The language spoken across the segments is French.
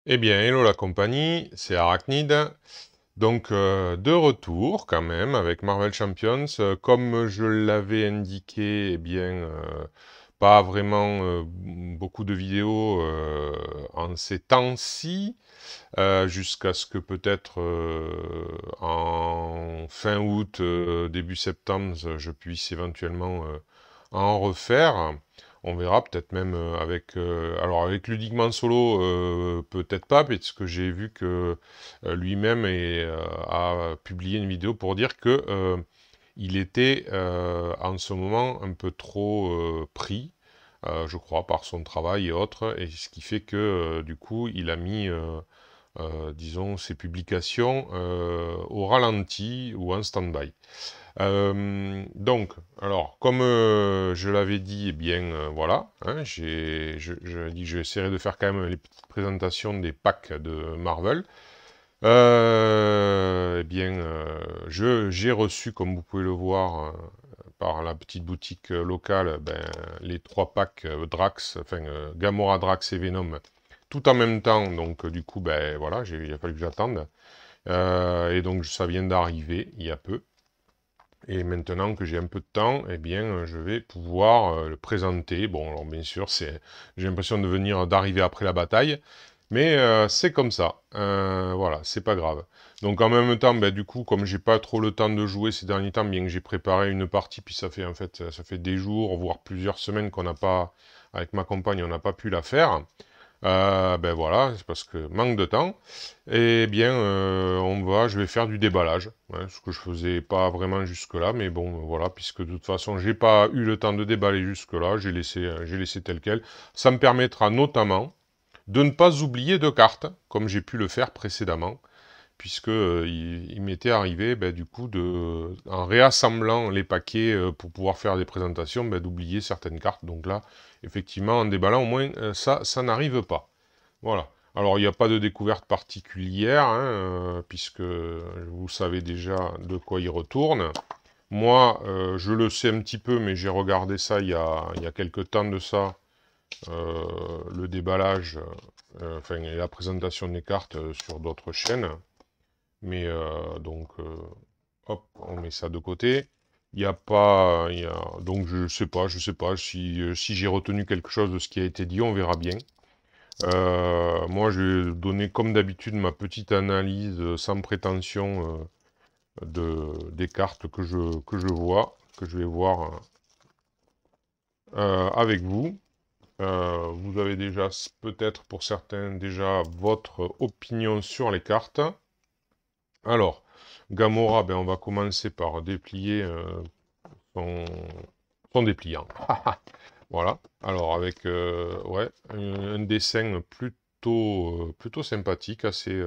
Eh bien, hello la compagnie, c'est Arachnid. Donc, de retour quand même avec Marvel Champions. Comme je l'avais indiqué, eh bien, pas vraiment beaucoup de vidéos en ces temps-ci, jusqu'à ce que peut-être en fin août, début septembre, je puisse éventuellement en refaire. On verra peut-être même alors avec Ludiquement Solo, peut-être pas, parce que j'ai vu que lui-même a publié une vidéo pour dire que il était en ce moment un peu trop pris, je crois, par son travail et autres, et ce qui fait que du coup il a mis disons, ses publications au ralenti ou en stand-by. Donc, alors, comme je l'avais dit, eh bien, voilà, hein, je dis que j'essaierai de faire quand même les petites présentations des packs de Marvel. Eh bien, j'ai reçu, comme vous pouvez le voir, par la petite boutique locale, ben, les 3 packs Drax, enfin Gamora, Drax et Venom, tout en même temps. Donc, du coup, ben voilà, il a fallu que j'attende. Et donc, ça vient d'arriver il y a peu. Et maintenant que j'ai un peu de temps, eh bien, je vais pouvoir le présenter. Bon, alors bien sûr, j'ai l'impression d'arriver après la bataille, mais c'est comme ça. Voilà, c'est pas grave. Donc en même temps, ben, du coup, comme j'ai pas trop le temps de jouer ces derniers temps, bien que j'ai préparé une partie, puis ça fait en fait, ça fait des jours, voire plusieurs semaines qu'on n'a pas, avec ma compagne, on n'a pas pu la faire. Ben voilà, c'est parce que manque de temps. Eh bien, je vais faire du déballage, hein, ce que je faisais pas vraiment jusque-là, mais bon, voilà, puisque de toute façon, j'ai pas eu le temps de déballer jusque-là, j'ai laissé tel quel. Ça me permettra notamment de ne pas oublier de cartes, comme j'ai pu le faire précédemment, puisque il m'était arrivé, ben, du coup, en réassemblant les paquets pour pouvoir faire des présentations, ben, d'oublier certaines cartes. Donc là, effectivement, en déballant, au moins, ça n'arrive pas. Voilà. Alors, il n'y a pas de découverte particulière, hein, puisque vous savez déjà de quoi il retourne. Moi, je le sais un petit peu, mais j'ai regardé ça il y a quelques temps de ça, le déballage, enfin, et la présentation des cartes sur d'autres chaînes. Mais hop, on met ça de côté. Il n'y a pas, donc je sais pas si j'ai retenu quelque chose de ce qui a été dit, on verra bien. Moi, je vais donner comme d'habitude ma petite analyse sans prétention des cartes que je vois, que je vais voir avec vous. Vous avez déjà, peut-être pour certains, déjà votre opinion sur les cartes. Alors, Gamora, ben, on va commencer par déplier son, son dépliant. Voilà. Alors, avec ouais, un dessin plutôt sympathique, assez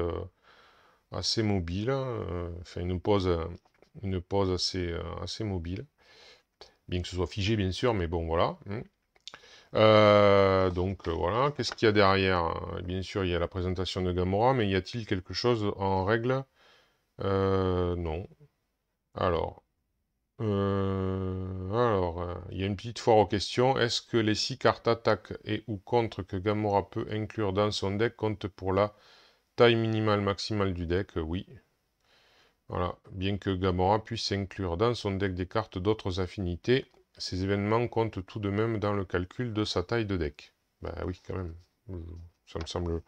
mobile, enfin une pose assez mobile, bien que ce soit figé bien sûr, mais bon voilà, hein. Donc voilà, qu'est-ce qu'il y a derrière? Bien sûr, il y a la présentation de Gamora, mais y a-t-il quelque chose en règle? Non. Alors, il y a une petite foire aux questions. Est-ce que les 6 cartes attaque et ou contre que Gamora peut inclure dans son deck comptent pour la taille minimale maximale du deck? Oui. Voilà, bien que Gamora puisse inclure dans son deck des cartes d'autres affinités, ces événements comptent tout de même dans le calcul de sa taille de deck. Bah oui, quand même. Euh, Ça me semble,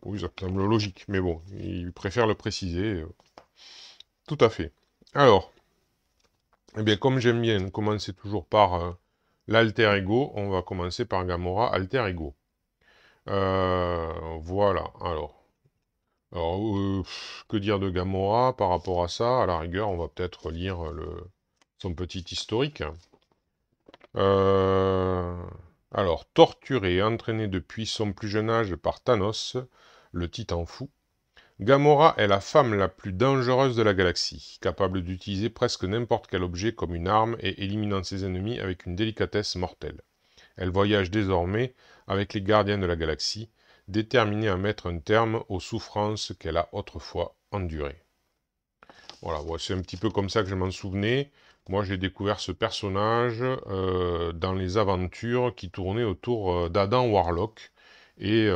oui, ça me semble logique, mais bon, il préfère le préciser. Tout à fait. Alors, eh bien, comme j'aime bien commencer toujours par l'alter ego, on va commencer par Gamora alter ego. Voilà, alors, que dire de Gamora par rapport à ça? À la rigueur, on va peut-être lire son petit historique. Euh, alors, torturé et entraîné depuis son plus jeune âge par Thanos, le titan fou, Gamora est la femme la plus dangereuse de la galaxie, capable d'utiliser presque n'importe quel objet comme une arme et éliminant ses ennemis avec une délicatesse mortelle. Elle voyage désormais avec les gardiens de la galaxie, déterminée à mettre un terme aux souffrances qu'elle a autrefois endurées. Voilà, ouais, c'est un petit peu comme ça que je m'en souvenais. Moi, j'ai découvert ce personnage dans les aventures qui tournaient autour d'Adam Warlock. et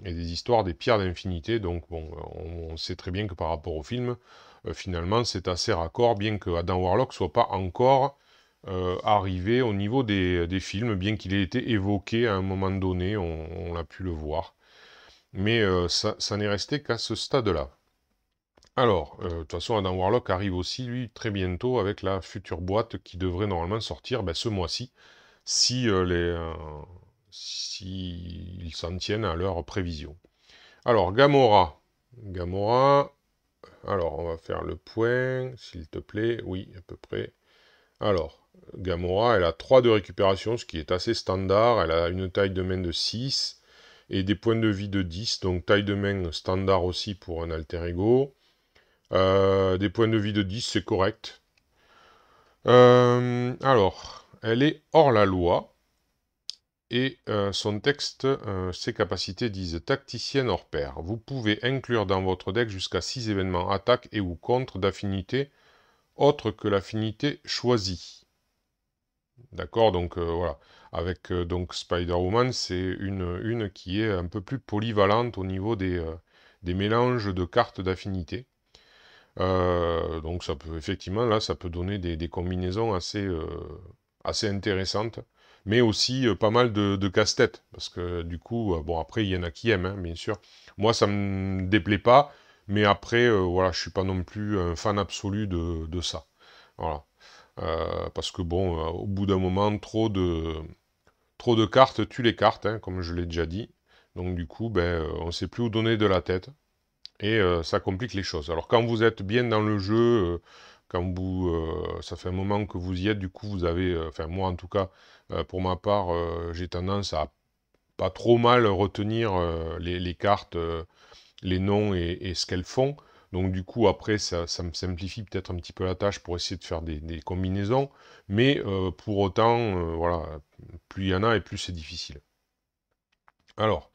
des histoires des pierres d'infinité. Donc bon, on sait très bien que par rapport au film, finalement c'est assez raccord, bien que Adam Warlock soit pas encore arrivé au niveau des films, bien qu'il ait été évoqué à un moment donné, on a pu le voir. Mais ça n'est resté qu'à ce stade-là. Alors, de toute façon, Adam Warlock arrive aussi, lui, très bientôt avec la future boîte qui devrait normalement sortir ce mois-ci, si, si ils s'en tiennent à leurs prévisions. Alors, Gamora. Gamora, alors on va faire le point, s'il te plaît, oui, à peu près. Alors, Gamora, elle a 3 de récupération, ce qui est assez standard, elle a une taille de main de 6, et des points de vie de 10, donc taille de main standard aussi pour un alter ego. Des points de vie de 10, c'est correct. Alors, elle est hors la loi. Et son texte, ses capacités disent tacticienne hors pair. Vous pouvez inclure dans votre deck jusqu'à 6 événements attaque et ou contre d'affinité autre que l'affinité choisie. D'accord, donc voilà. Avec donc Spider-Woman, c'est une qui est un peu plus polyvalente au niveau des mélanges de cartes d'affinité. Donc ça peut effectivement là ça peut donner des combinaisons assez intéressantes, mais aussi pas mal de casse-tête, parce que du coup, bon après il y en a qui aiment, hein, bien sûr. Moi ça me déplaît pas, mais après voilà, je suis pas non plus un fan absolu de ça. Voilà. Parce que bon, au bout d'un moment, trop de cartes tue les cartes, hein, comme je l'ai déjà dit. Donc du coup, on sait plus où donner de la tête et ça complique les choses. Alors quand vous êtes bien dans le jeu, ça fait un moment que vous y êtes, du coup vous avez, enfin moi en tout cas, pour ma part, j'ai tendance à pas trop mal retenir les cartes, les noms et ce qu'elles font. Donc du coup après ça me simplifie peut-être un petit peu la tâche pour essayer de faire des combinaisons, mais pour autant, voilà, plus il y en a et plus c'est difficile. Alors,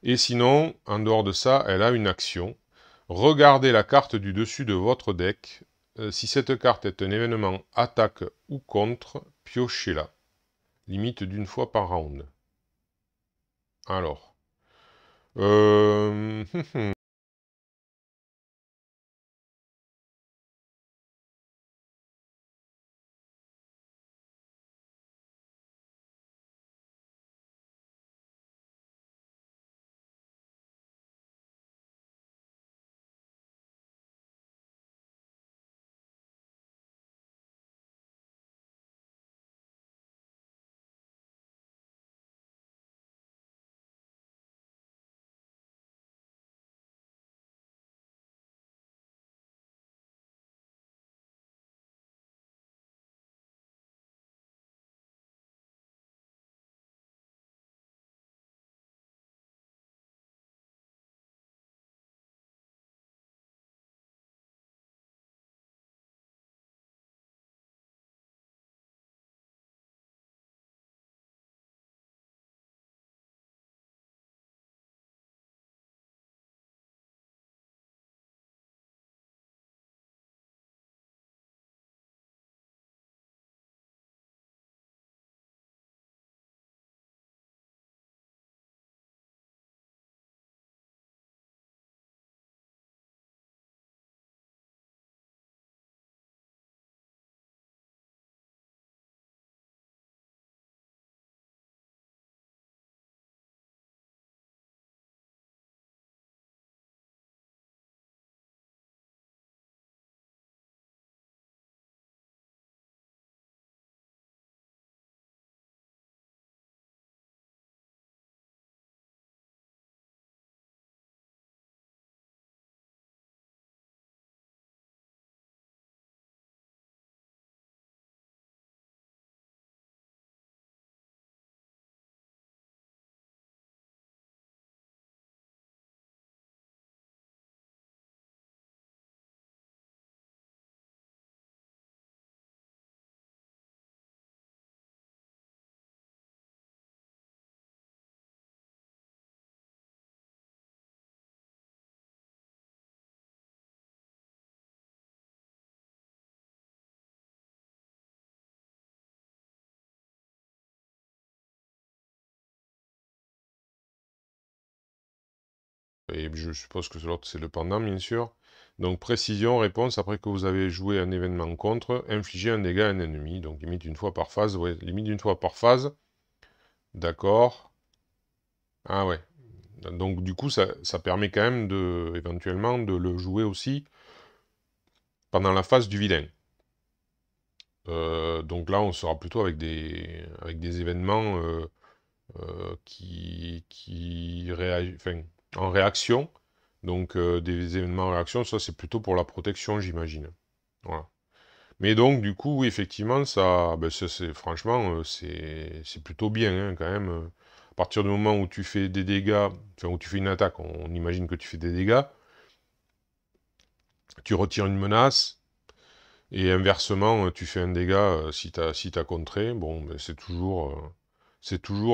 et sinon, en dehors de ça, elle a une action. Regardez la carte du dessus de votre deck. Si cette carte est un événement attaque ou contre, piochez-la. Limite d'une fois par round. Alors. Euh... mais je suppose que l'autre c'est le pendant, bien sûr. Donc précision, réponse, après que vous avez joué un événement contre, infliger un dégât à un ennemi. Donc limite une fois par phase, ouais, limite une fois par phase. D'accord. Ah ouais. Donc du coup, ça permet quand même éventuellement de le jouer aussi pendant la phase du vilain. Donc là, on sera plutôt avec des événements enfin, en réaction. Donc des événements en réaction, ça c'est plutôt pour la protection, j'imagine. Voilà. Mais donc du coup, oui, effectivement, franchement, c'est plutôt bien hein, quand même. À partir du moment où tu fais des dégâts, enfin où tu fais une attaque, on imagine que tu fais des dégâts, tu retires une menace, et inversement, tu fais un dégât si t'as contré. Bon, ben, c'est toujours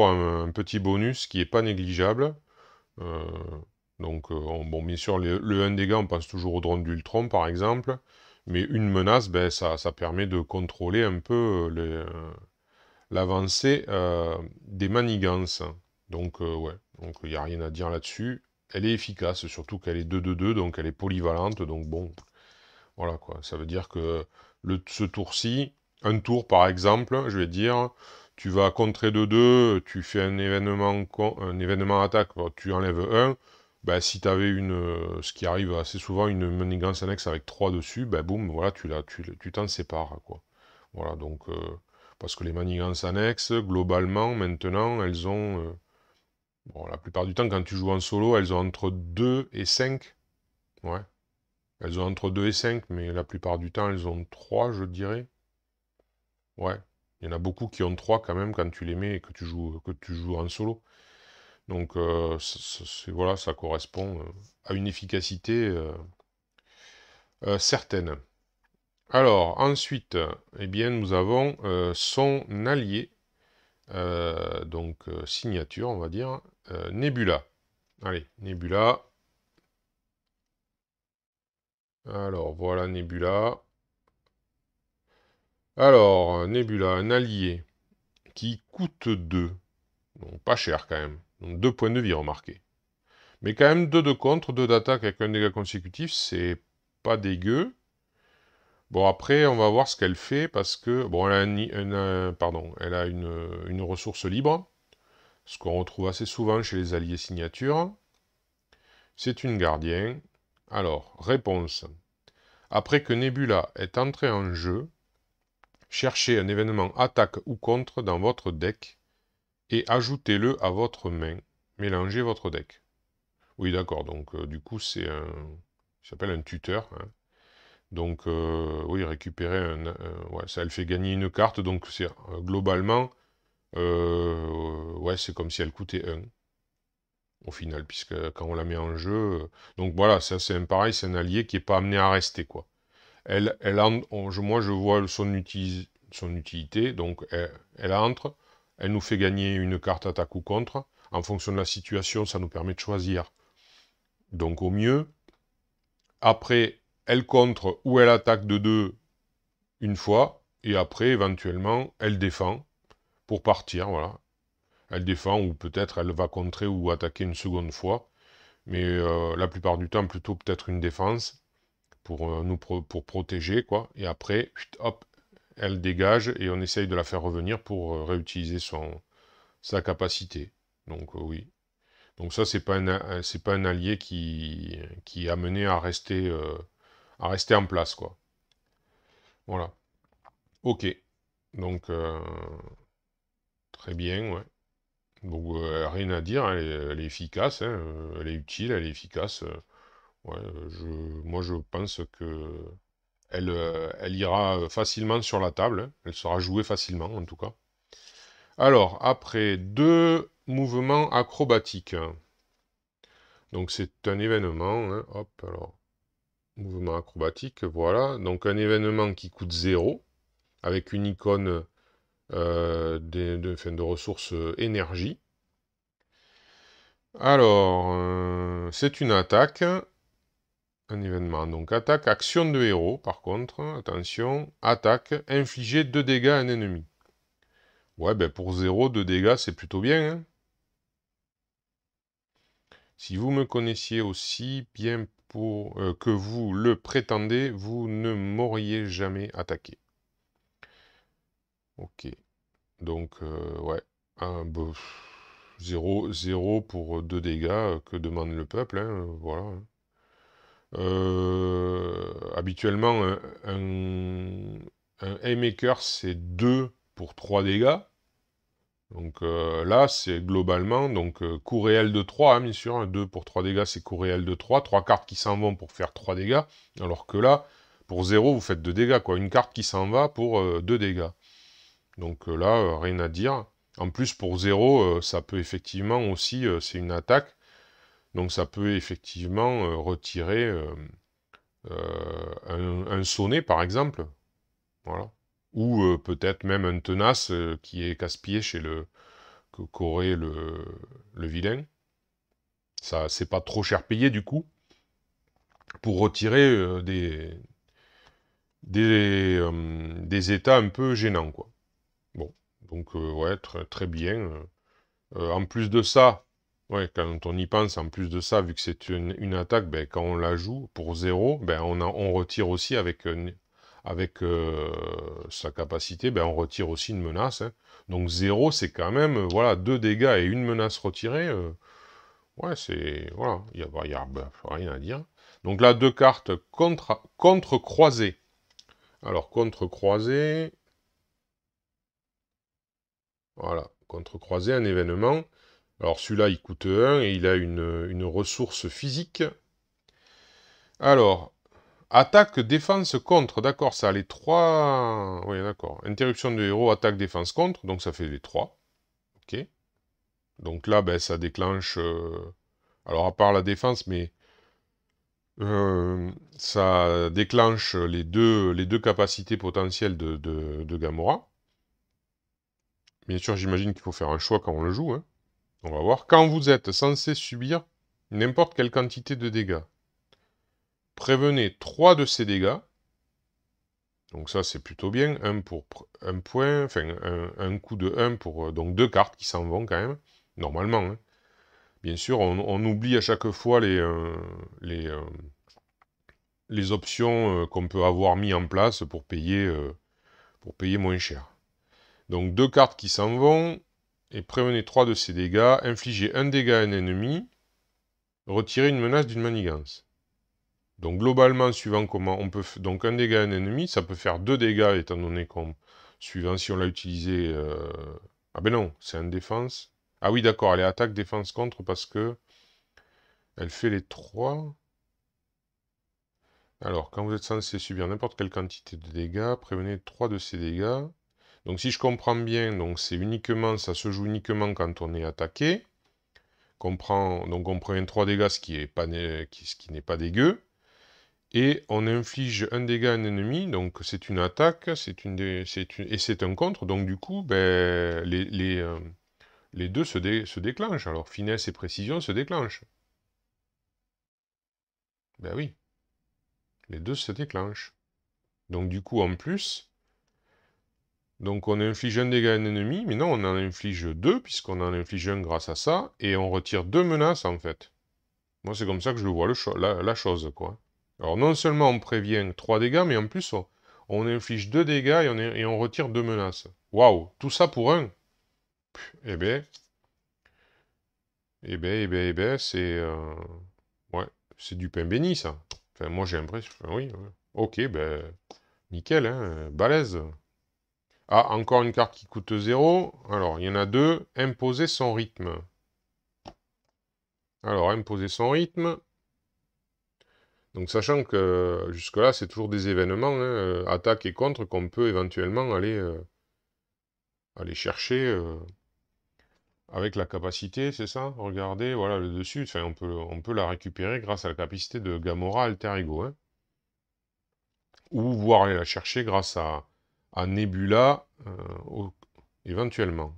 un petit bonus qui est pas négligeable. Euh, donc, bon, bien sûr, le 1 dégât, on pense toujours au drone d'Ultron, par exemple. Mais une menace, ben, ça permet de contrôler un peu l'avancée des manigances. Donc, ouais, donc il n'y a rien à dire là-dessus. Elle est efficace, surtout qu'elle est 2-2-2, donc elle est polyvalente. Donc, bon, voilà quoi. Ça veut dire que ce tour-ci, un tour par exemple, je vais dire, tu vas contrer de 2, tu fais un événement attaque, tu enlèves 1. Ben, si tu avais ce qui arrive assez souvent, une manigance annexe avec 3 dessus, ben boum, voilà, tu t'en sépares, quoi. Voilà, donc, parce que les manigances annexes, globalement, maintenant, elles ont, bon, la plupart du temps, quand tu joues en solo, elles ont entre 2 et 5. Ouais. Elles ont entre 2 et 5, mais la plupart du temps, elles ont 3, je dirais. Ouais. Il y en a beaucoup qui ont 3 quand même quand tu les mets et que tu joues en solo. Donc, voilà, ça correspond à une efficacité certaine. Alors, ensuite, eh bien, nous avons son allié, donc signature, on va dire, Nebula. Allez, Nebula. Alors, voilà Nebula. Alors, Nebula, un allié qui coûte 2. Donc pas cher quand même. Donc 2 points de vie remarquez. Mais quand même 2 de contre, 2 d'attaque avec un dégât consécutif, c'est pas dégueu. Bon après on va voir ce qu'elle fait parce que bon elle a une ressource libre, ce qu'on retrouve assez souvent chez les alliés signatures. C'est une gardien. Alors, réponse. Après que Nebula est entrée en jeu, cherchez un événement attaque ou contre dans votre deck et ajoutez-le à votre main. Mélangez votre deck. Oui, d'accord. Donc, du coup, ça s'appelle un tuteur. Hein. Donc, oui, récupérer ouais, ça, elle fait gagner une carte. Donc, c'est globalement, ouais, c'est comme si elle coûtait 1 au final, puisque quand on la met en jeu. Donc, voilà, ça, c'est pareil, c'est un allié qui n'est pas amené à rester, quoi. Moi, je vois son utilité. Donc, elle entre. Elle nous fait gagner une carte attaque ou contre. En fonction de la situation, ça nous permet de choisir. Donc, au mieux. Après, elle contre ou elle attaque de 2 une fois, et après, éventuellement, elle défend pour partir, voilà. Elle défend, ou peut-être elle va contrer ou attaquer une seconde fois, mais la plupart du temps, plutôt peut-être une défense pour pour protéger, quoi. Et après, hop, elle dégage et on essaye de la faire revenir pour réutiliser sa capacité. Donc oui. Donc ça, c'est pas un allié qui est amené à rester en place, quoi. Voilà. Ok. Donc, très bien, ouais. Donc, rien à dire, elle est efficace, hein, elle est utile, elle est efficace. Ouais, moi, je pense que elle ira facilement sur la table, hein. Elle sera jouée facilement, en tout cas. Alors, après, 2 mouvements acrobatiques. Donc, c'est un événement, hein. Hop, alors, mouvement acrobatique, voilà. Donc, un événement qui coûte 0, avec une icône de ressources énergie. Alors, c'est une attaque, un événement. Donc, attaque, action de héros, par contre, attention, attaque, infliger 2 dégâts à un ennemi. Ouais, ben pour 0, 2 dégâts, c'est plutôt bien, hein. Si vous me connaissiez aussi bien que vous le prétendez, vous ne m'auriez jamais attaqué. Ok. Donc, ouais. 0 pour 2 dégâts, que demande le peuple, hein, voilà. Habituellement, un Haymaker, c'est 2 pour 3 dégâts. Donc là, c'est globalement, donc coût réel de 3, hein, bien sûr, hein, 2 pour 3 dégâts, c'est coût réel de 3, 3 cartes qui s'en vont pour faire 3 dégâts, alors que là, pour 0, vous faites 2 dégâts, quoi. Une carte qui s'en va pour 2 dégâts. Donc là, rien à dire. En plus, pour 0, ça peut effectivement aussi, c'est une attaque, donc ça peut effectivement retirer un sonnet, par exemple. Voilà. Ou peut-être même un tenace qui est casse-pied chez qu'aurait le vilain. Ça, c'est pas trop cher payé du coup, pour retirer des états un peu gênants, quoi. Bon, donc ouais, très bien. En plus de ça, ouais, quand on y pense, en plus de ça, vu que c'est une attaque, ben, quand on la joue pour 0, ben, on retire aussi avec sa capacité, ben, on retire aussi une menace, hein. Donc 0, c'est quand même, voilà, 2 dégâts et une menace retirée. Ouais, c'est... Voilà, ben, rien à dire. Donc là, 2 cartes contre croisées. Alors, contre croisées... Voilà, contre croisé, un événement. Alors celui-là, il coûte 1 et il a une ressource physique. Alors, attaque, défense, contre. D'accord, ça a les 3... Oui, d'accord. Interruption de héros, attaque, défense, contre. Donc ça fait les 3. Ok. Donc là, ben, ça déclenche... Alors, à part la défense, mais... ça déclenche les deux capacités potentielles de Gamora. Bien sûr, j'imagine qu'il faut faire un choix quand on le joue, hein. On va voir. Quand vous êtes censé subir n'importe quelle quantité de dégâts, prévenez 3 de ces dégâts. Donc ça, c'est plutôt bien. Un pour un point, enfin, un coup de 1 pour... donc 2 cartes qui s'en vont quand même, normalement, hein. Bien sûr, on oublie à chaque fois les options qu'on peut avoir mis en place pour pour payer moins cher. Donc 2 cartes qui s'en vont, et prévenez 3 de ces dégâts, infligez un dégât à un ennemi, retirez une menace d'une manigance. Donc globalement, suivant comment on peut... Donc un dégât à un ennemi, ça peut faire 2 dégâts, étant donné qu'on... Suivant si on l'a utilisé... Ah ben non, c'est un défense. Ah oui, d'accord, elle est attaque, défense, contre, parce que... Elle fait les 3. Alors, quand vous êtes censé subir n'importe quelle quantité de dégâts, prévenez 3 de ces dégâts. Donc si je comprends bien, donc c'est uniquement, ça se joue uniquement quand on est attaqué. Donc on prévient 3 dégâts, ce qui n'est pas dégueu. Et on inflige un dégât à un ennemi, donc c'est une attaque, et c'est un contre, donc du coup, ben, les deux se déclenchent. Alors finesse et précision se déclenchent. Ben oui, les deux se déclenchent. Donc du coup, en plus, donc on inflige un dégât à un ennemi, mais non, on en inflige 2, puisqu'on en inflige un grâce à ça, et on retire 2 menaces, en fait. Moi, c'est comme ça que je le vois, la chose, quoi. Alors non seulement on prévient 3 dégâts, mais en plus, on inflige 2 dégâts et on retire 2 menaces. Waouh, tout ça pour un. Eh ben, c'est... ouais, c'est du pain béni, ça. Enfin, moi, j'ai l'impression... Enfin, oui, ouais. Ok, ben, nickel, hein, balèze. Ah, encore une carte qui coûte 0. Alors, il y en a 2. Imposer son rythme. Alors, imposer son rythme. Donc, sachant que jusque-là, c'est toujours des événements, hein, attaque et contre, qu'on peut éventuellement aller chercher avec la capacité, c'est ça? Regardez, voilà, le dessus, enfin, on peut la récupérer grâce à la capacité de Gamora Alter Ego, hein. Ou voire aller la chercher grâce à Nebula, éventuellement.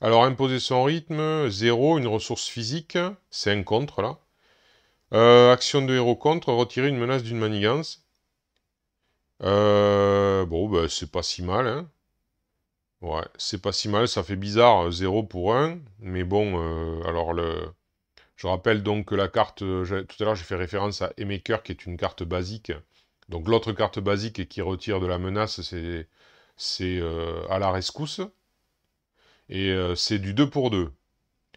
Alors, imposer son rythme, 0, une ressource physique, c'est un contre, là. Action de héros contre, retirer une menace d'une manigance. Bon, ben, c'est pas si mal, hein. Ouais, c'est pas si mal, ça fait bizarre, 0 pour 1. Mais bon, alors Je rappelle donc que la carte, tout à l'heure j'ai fait référence à Emaker qui est une carte basique. Donc l'autre carte basique et qui retire de la menace, c'est à la rescousse. Et c'est du 2 pour 2.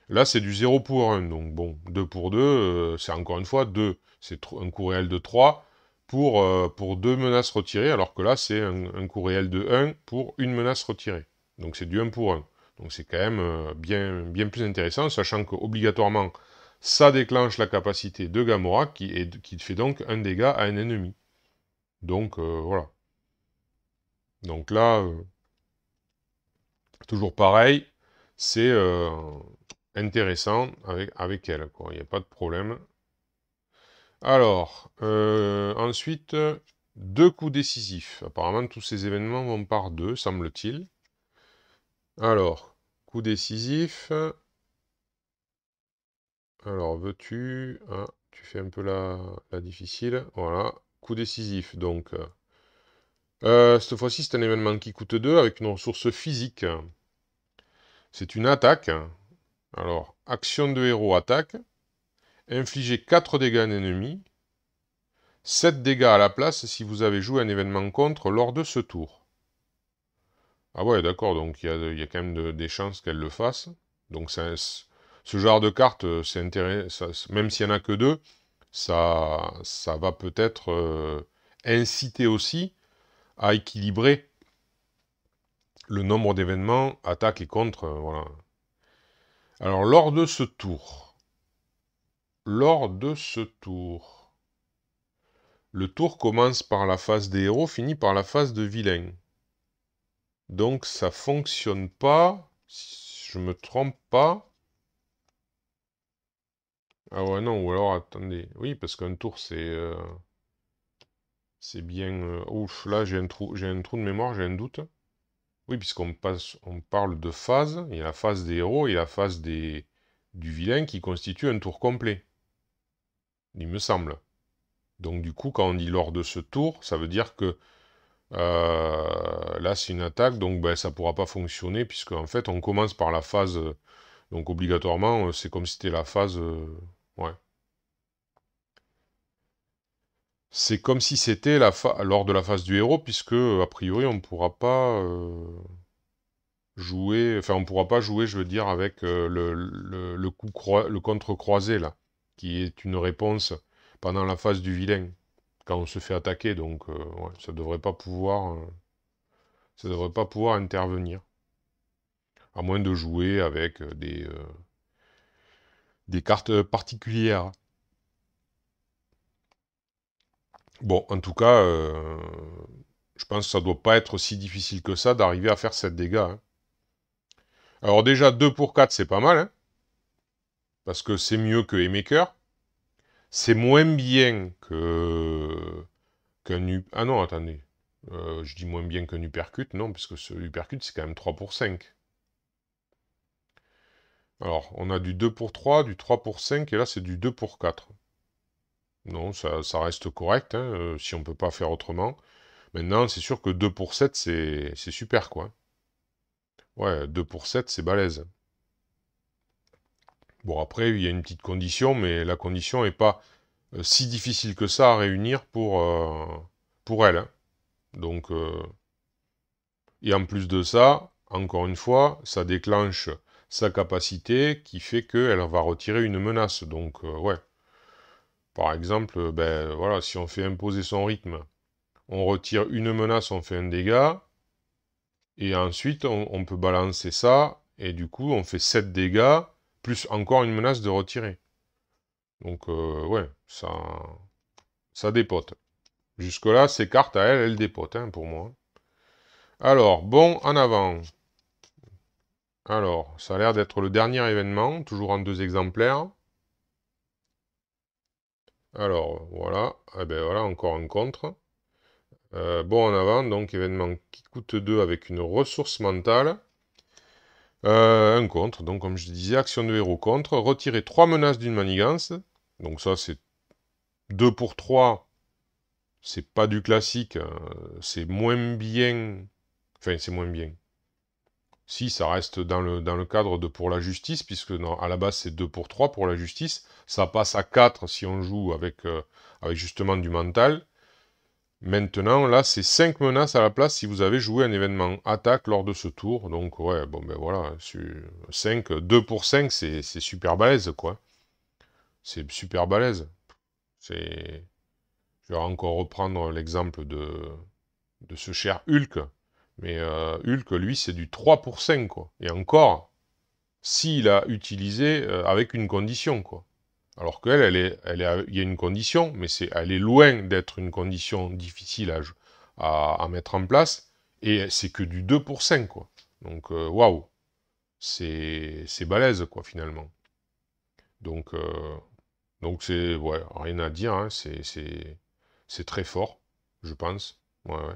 Là, c'est du 0 pour 1. Donc bon, 2 pour 2, c'est encore une fois 2. C'est un coût réel de 3 pour 2 menaces retirées, alors que là, c'est un coût réel de 1 pour une menace retirée. Donc c'est du 1 pour 1. Donc c'est quand même bien plus intéressant, sachant qu'obligatoirement, ça déclenche la capacité de Gamora, qui fait donc un dégât à un ennemi. Donc voilà. Donc là, toujours pareil, c'est intéressant avec elle, quoi. Il n'y a pas de problème. Alors, ensuite, deux coups décisifs. Apparemment, tous ces événements vont par deux, semble-t-il. Alors, coup décisif. Alors, veux-tu... Ah, tu fais un peu la difficile. Voilà. Coup décisif, donc. Cette fois-ci, c'est un événement qui coûte 2 avec une ressource physique. C'est une attaque. Alors, action de héros, attaque. Infliger 4 dégâts à un ennemi. 7 dégâts à la place si vous avez joué un événement contre lors de ce tour. Ah ouais, d'accord, donc il y a quand même des chances qu'elle le fasse. Donc ce genre de carte, c'est intéressant. Même s'il n'y en a que 2, ça va peut-être inciter aussi à équilibrer le nombre d'événements, attaque et contre. Voilà. Alors, lors de ce tour, le tour commence par la phase des héros, finit par la phase de vilain. Donc ça fonctionne pas, si je me trompe pas. Ah ouais, non, ou alors attendez. Oui, parce qu'un tour c'est bien. Ouf, là j'ai un trou de mémoire, j'ai un doute. Oui, on parle de phase. Il y a la phase des héros et la phase du vilain qui constitue un tour complet. Il me semble. Donc du coup, quand on dit lors de ce tour, ça veut dire que là c'est une attaque, donc ben, ça pourra pas fonctionner, puisque en fait on commence par la phase. Donc obligatoirement, c'est comme si c'était la phase... ouais. C'est comme si c'était lors de la phase du héros, puisque a priori on ne pourra pas jouer... Enfin, on ne pourra pas jouer, je veux dire, avec le contre-croisé, là, qui est une réponse pendant la phase du vilain, quand on se fait attaquer, donc ouais, ça devrait pas pouvoir intervenir. À moins de jouer avec des cartes particulières. Bon, en tout cas, je pense que ça doit pas être si difficile que ça d'arriver à faire 7 dégâts. Hein. Alors déjà, 2 pour 4, c'est pas mal, hein, parce que c'est mieux que Emaker. C'est moins bien qu'un... Ah non, attendez. Je dis moins bien qu'un Uppercut, non, parce que ce Uppercut, c'est quand même 3 pour 5. Alors, on a du 2 pour 3, du 3 pour 5, et là, c'est du 2 pour 4. Non, ça reste correct, hein, si on peut pas faire autrement. Maintenant, c'est sûr que 2 pour 7, c'est super, quoi. Ouais, 2 pour 7, c'est balèze. Bon, après, il y a une petite condition, mais la condition n'est pas si difficile que ça à réunir pour elle. Hein. Donc, et en plus de ça, encore une fois, ça déclenche sa capacité qui fait qu'elle va retirer une menace. Donc, ouais. Par exemple, ben voilà, si on fait imposer son rythme, on retire une menace, on fait un dégât, et ensuite on peut balancer ça, et du coup on fait 7 dégâts, plus encore une menace de retirer. Donc, ouais, ça dépote. Jusque-là, ces cartes à elle, elles dépotent, hein, pour moi. Alors, bon, en avant. Alors, ça a l'air d'être le dernier événement, toujours en 2 exemplaires. Alors, voilà. Eh ben voilà, encore un contre. Bon, en avant, donc, événement qui coûte 2 avec une ressource mentale. Un contre, donc comme je disais, action de héros contre. Retirer 3 menaces d'une manigance. Donc ça, c'est 2 pour 3. C'est pas du classique. C'est moins bien... Enfin, c'est moins bien. Si, ça reste dans le cadre de pour la justice, puisque à la base c'est 2 pour 3 pour la justice. Ça passe à 4 si on joue avec justement du mental. Maintenant, là, c'est 5 menaces à la place si vous avez joué un événement attaque lors de ce tour. Donc, ouais, bon, ben voilà, 5, 2 pour 5, c'est super balèze, quoi. C'est super balèze. C'est... Je vais encore reprendre l'exemple de ce cher Hulk. Mais Hulk, lui, c'est du 3 pour 5, quoi. Et encore, s'il a utilisé avec une condition, quoi. Alors qu'elle, il y a une condition, mais elle est loin d'être une condition difficile à mettre en place, et c'est que du 2 pour 5, quoi. Donc, waouh, c'est balèze, quoi, finalement. Donc c'est, ouais, rien à dire, hein, c'est très fort, je pense. Ouais, ouais.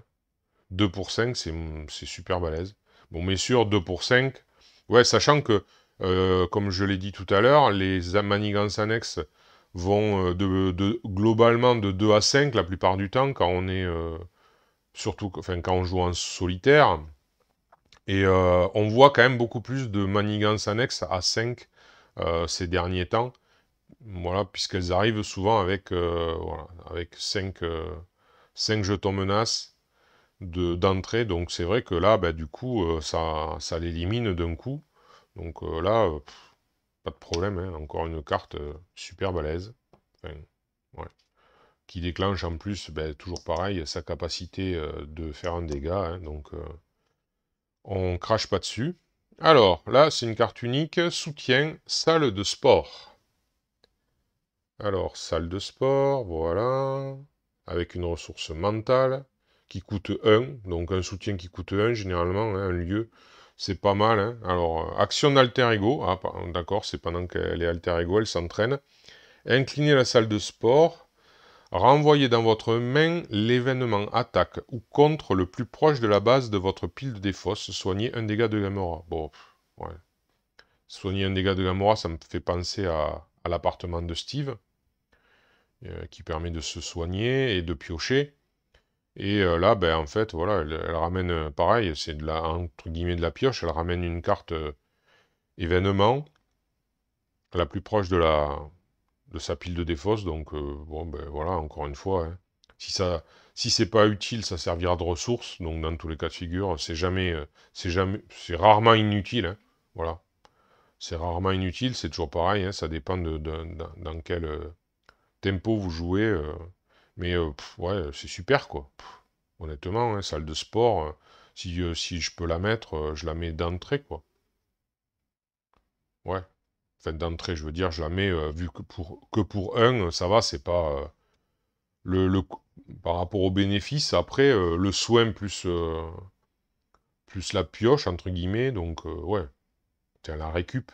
2 pour 5, c'est super balèze. Bon, mais sur 2 pour 5, ouais, sachant que, comme je l'ai dit tout à l'heure, les manigances annexes vont globalement de 2 à 5 la plupart du temps, quand on est, surtout, enfin, quand on joue en solitaire. Et on voit quand même beaucoup plus de manigances annexes à 5 ces derniers temps. Voilà, puisqu'elles arrivent souvent avec, voilà, avec 5 jetons menaces d'entrée. Donc c'est vrai que là, bah, du coup, ça l'élimine d'un coup. Donc là, pas de problème, hein. Encore une carte super balèze. Enfin, ouais. Qui déclenche en plus, bah, toujours pareil, sa capacité de faire un dégât. Hein. Donc on crache pas dessus. Alors, là, c'est une carte unique, soutien, salle de sport. Alors, salle de sport, voilà, avec une ressource mentale qui coûte 1, donc un soutien qui coûte 1, généralement, hein, un lieu, c'est pas mal. Hein. Alors, action d'alter ego, ah, d'accord, c'est pendant qu'elle est alter ego, elle s'entraîne. Inclinez la salle de sport, renvoyez dans votre main l'événement attaque ou contre le plus proche de la base de votre pile de défausse, soignez un dégât de Gamora. Bon, ouais. Soigner un dégât de Gamora, ça me fait penser à l'appartement de Steve. Qui permet de se soigner et de piocher. Et là, ben, en fait, voilà, elle ramène, pareil, c'est de la, entre guillemets, de la pioche, elle ramène une carte événement, la plus proche de sa pile de défausse, donc, bon, ben, voilà, encore une fois, hein. Si c'est pas utile, ça servira de ressource, donc dans tous les cas de figure, c'est rarement inutile, hein, voilà. C'est rarement inutile, c'est toujours pareil, hein, ça dépend dans quel tempo vous jouez, mais ouais, c'est super, quoi. Honnêtement, hein, salle de sport, si je peux la mettre, je la mets d'entrée, quoi. Ouais. Enfin, d'entrée, je veux dire, je la mets, vu que pour un, ça va, c'est pas... par rapport au bénéfice, après, le soin plus la pioche, entre guillemets, donc, ouais. Tiens, la récup.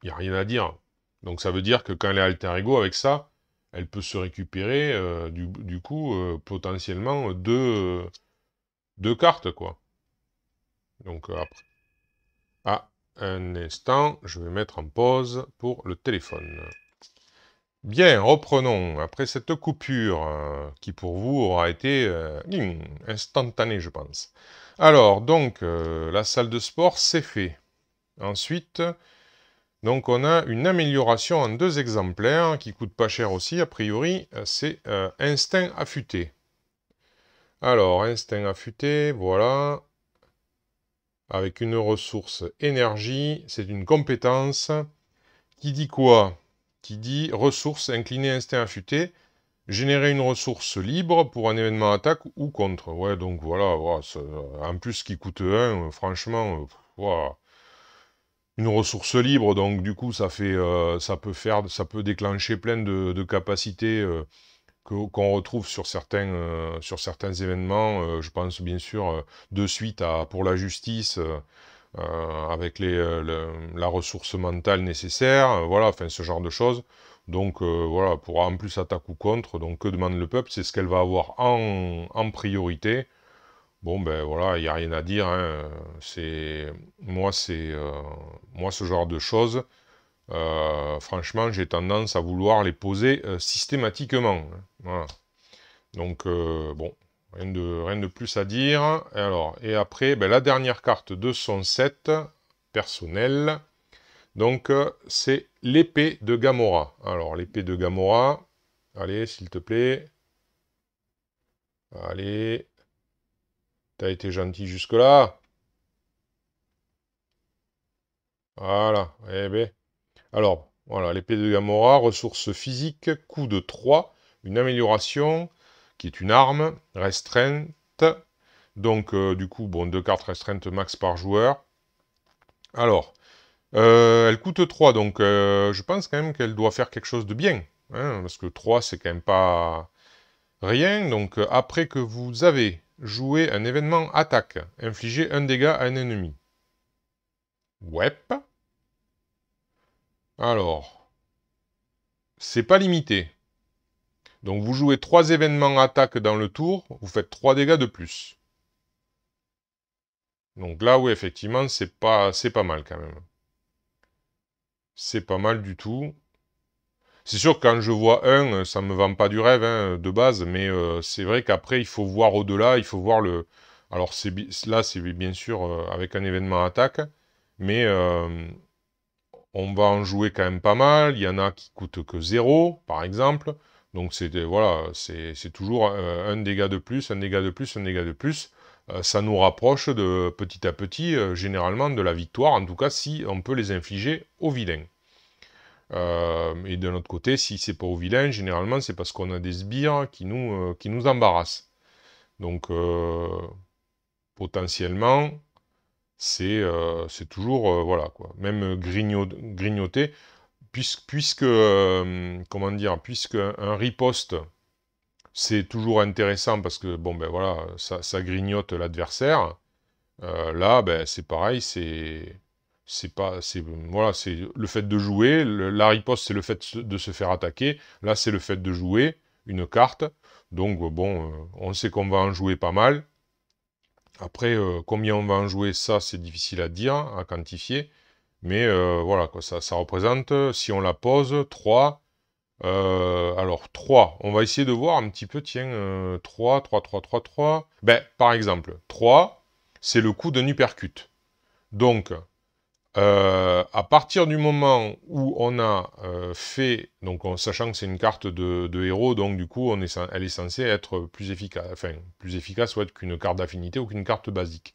Il n'y a rien à dire. Donc ça veut dire que quand elle est alter ego avec ça, elle peut se récupérer, du coup, potentiellement deux cartes, quoi. Donc après... Ah, un instant, je vais mettre en pause pour le téléphone. Bien, reprenons. Après cette coupure, qui pour vous aura été instantanée, je pense. Alors, donc, la salle de sport, c'est fait. Ensuite, donc on a une amélioration en 2 exemplaires, qui coûte pas cher aussi, a priori, c'est Instinct affûté. Alors, Instinct affûté, voilà. Avec une ressource énergie, c'est une compétence. Qui dit quoi? Qui dit ressource inclinée instinct affûté, générer une ressource libre pour un événement attaque ou contre. Ouais, donc voilà, voilà en plus qui coûte 1, franchement, voilà. Une ressource libre, donc du coup ça fait, ça peut déclencher plein de capacités qu'on retrouve sur certains événements. Je pense bien sûr de suite à pour la justice. Avec la ressource mentale nécessaire, voilà, enfin ce genre de choses. Donc voilà, pour en plus attaque ou contre, donc que demande le peuple, c'est ce qu'elle va avoir en priorité. Bon ben voilà, il n'y a rien à dire, hein. Moi ce genre de choses, franchement j'ai tendance à vouloir les poser systématiquement. Hein. Voilà. Donc bon, Rien de plus à dire. Alors, et après, ben, la dernière carte de son set personnel. Donc, c'est l'épée de Gamora. Alors, l'épée de Gamora. Allez, s'il te plaît. Allez. T'as été gentil jusque-là. Voilà. Eh ben. Alors, voilà, l'épée de Gamora, ressources physiques, coût de 3, une amélioration, qui est une arme, restreinte. Donc, du coup, bon, 2 cartes restreintes max par joueur. Alors, elle coûte 3, donc je pense quand même qu'elle doit faire quelque chose de bien. Hein, parce que 3, c'est quand même pas rien. Donc, après que vous avez joué un événement attaque, infligez un dégât à un ennemi. Ouais. Alors, c'est pas limité. Donc vous jouez 3 événements attaque dans le tour, vous faites 3 dégâts de plus. Donc là, oui, effectivement, c'est pas mal quand même. C'est pas mal du tout. C'est sûr que quand je vois un, ça me vend pas du rêve hein, de base, mais c'est vrai qu'après, il faut voir au-delà, il faut voir le... Alors là, c'est bien sûr avec un événement attaque, mais on va en jouer quand même pas mal. Il y en a qui coûtent que 0, par exemple. Donc voilà, c'est toujours un dégât de plus, un dégât de plus, un dégât de plus. Ça nous rapproche de petit à petit, généralement, de la victoire, en tout cas si on peut les infliger aux vilains. Et de notre côté, si c'est pas aux vilains, généralement c'est parce qu'on a des sbires qui nous embarrassent. Donc potentiellement, c'est toujours, voilà quoi. Même grignoter, puisque comment dire, puisque un riposte, c'est toujours intéressant parce que, bon, ben voilà, ça grignote l'adversaire. Là, ben, c'est pareil, voilà, c'est le fait de jouer. La riposte, c'est le fait de se faire attaquer. Là, c'est le fait de jouer une carte. Donc, bon, on sait qu'on va en jouer pas mal. Après, combien on va en jouer, ça, c'est difficile à dire, à quantifier. Mais voilà, quoi, ça représente, si on la pose, 3. Alors, 3. On va essayer de voir un petit peu, tiens, 3, 3, 3, 3, 3. Ben, par exemple, 3, c'est le coup d'un uppercut. Donc, à partir du moment où on a fait, donc sachant que c'est une carte de héros, donc du coup, elle est censée être plus efficace, enfin, plus efficace soit qu'une carte d'affinité ou qu'une carte basique.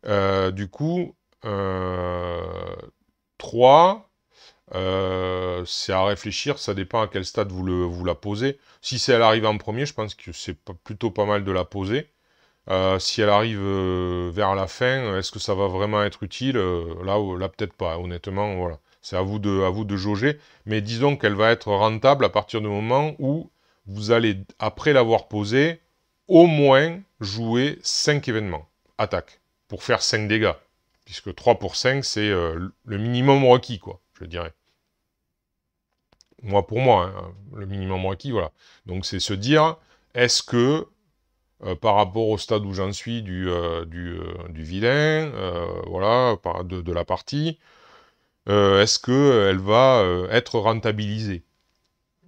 Du coup, 3, c'est à réfléchir, ça dépend à quel stade vous la posez. Si elle arrive en premier, je pense que c'est plutôt pas mal de la poser. Si elle arrive vers la fin, est-ce que ça va vraiment être utile là peut-être pas, honnêtement, voilà. C'est à vous de jauger, mais disons qu'elle va être rentable à partir du moment où vous allez, après l'avoir posée, au moins jouer 5 événements, attaque, pour faire 5 dégâts. Puisque 3 pour 5, c'est le minimum requis, quoi, je dirais. Moi, pour moi, hein, le minimum requis, voilà. Donc c'est se dire, est-ce que par rapport au stade où j'en suis du vilain, voilà, de la partie, est-ce qu'elle va être rentabilisée?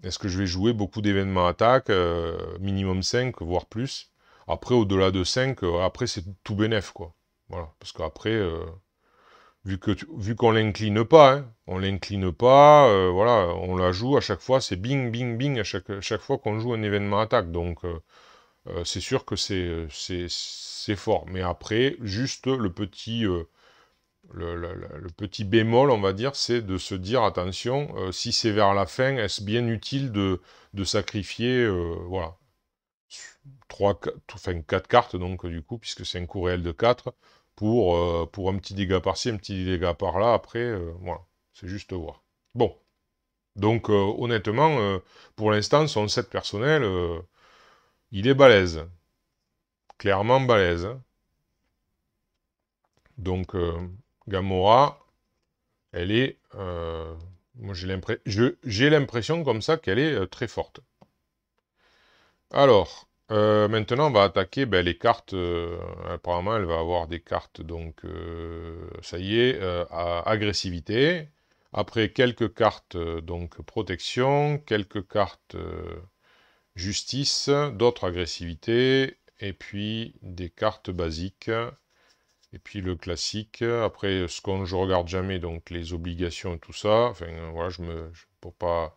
Est-ce que je vais jouer beaucoup d'événements attaque, minimum 5, voire plus? Après, au-delà de 5, après c'est tout bénef, quoi. Voilà, parce qu'après, vu qu'on l'incline pas, hein, on l'incline pas, voilà, on la joue à chaque fois, c'est bing, bing, bing, à chaque fois qu'on joue un événement attaque, donc... c'est sûr que c'est fort. Mais après, juste le petit bémol, on va dire, c'est de se dire, attention, si c'est vers la fin, est-ce bien utile de sacrifier, voilà, 4 cartes, donc, du coup, puisque c'est un coût réel de 4, pour un petit dégât par-ci, un petit dégât par-là, après, voilà, c'est juste voir. Bon, donc, honnêtement, pour l'instant, son set personnel, il est balèze. Clairement balèze. Hein. Donc, Gamora, elle est... moi, j'ai l'impression comme ça qu'elle est très forte. Alors, maintenant, on va attaquer ben, les cartes. Apparemment, elle va avoir des cartes, donc, ça y est, agressivité. Après, quelques cartes, donc, protection. Quelques cartes justice. D'autres agressivité. et puis des cartes basiques, et puis le classique. Après, ce qu'on je regarde jamais, donc les obligations et tout ça. Enfin, voilà, pour pas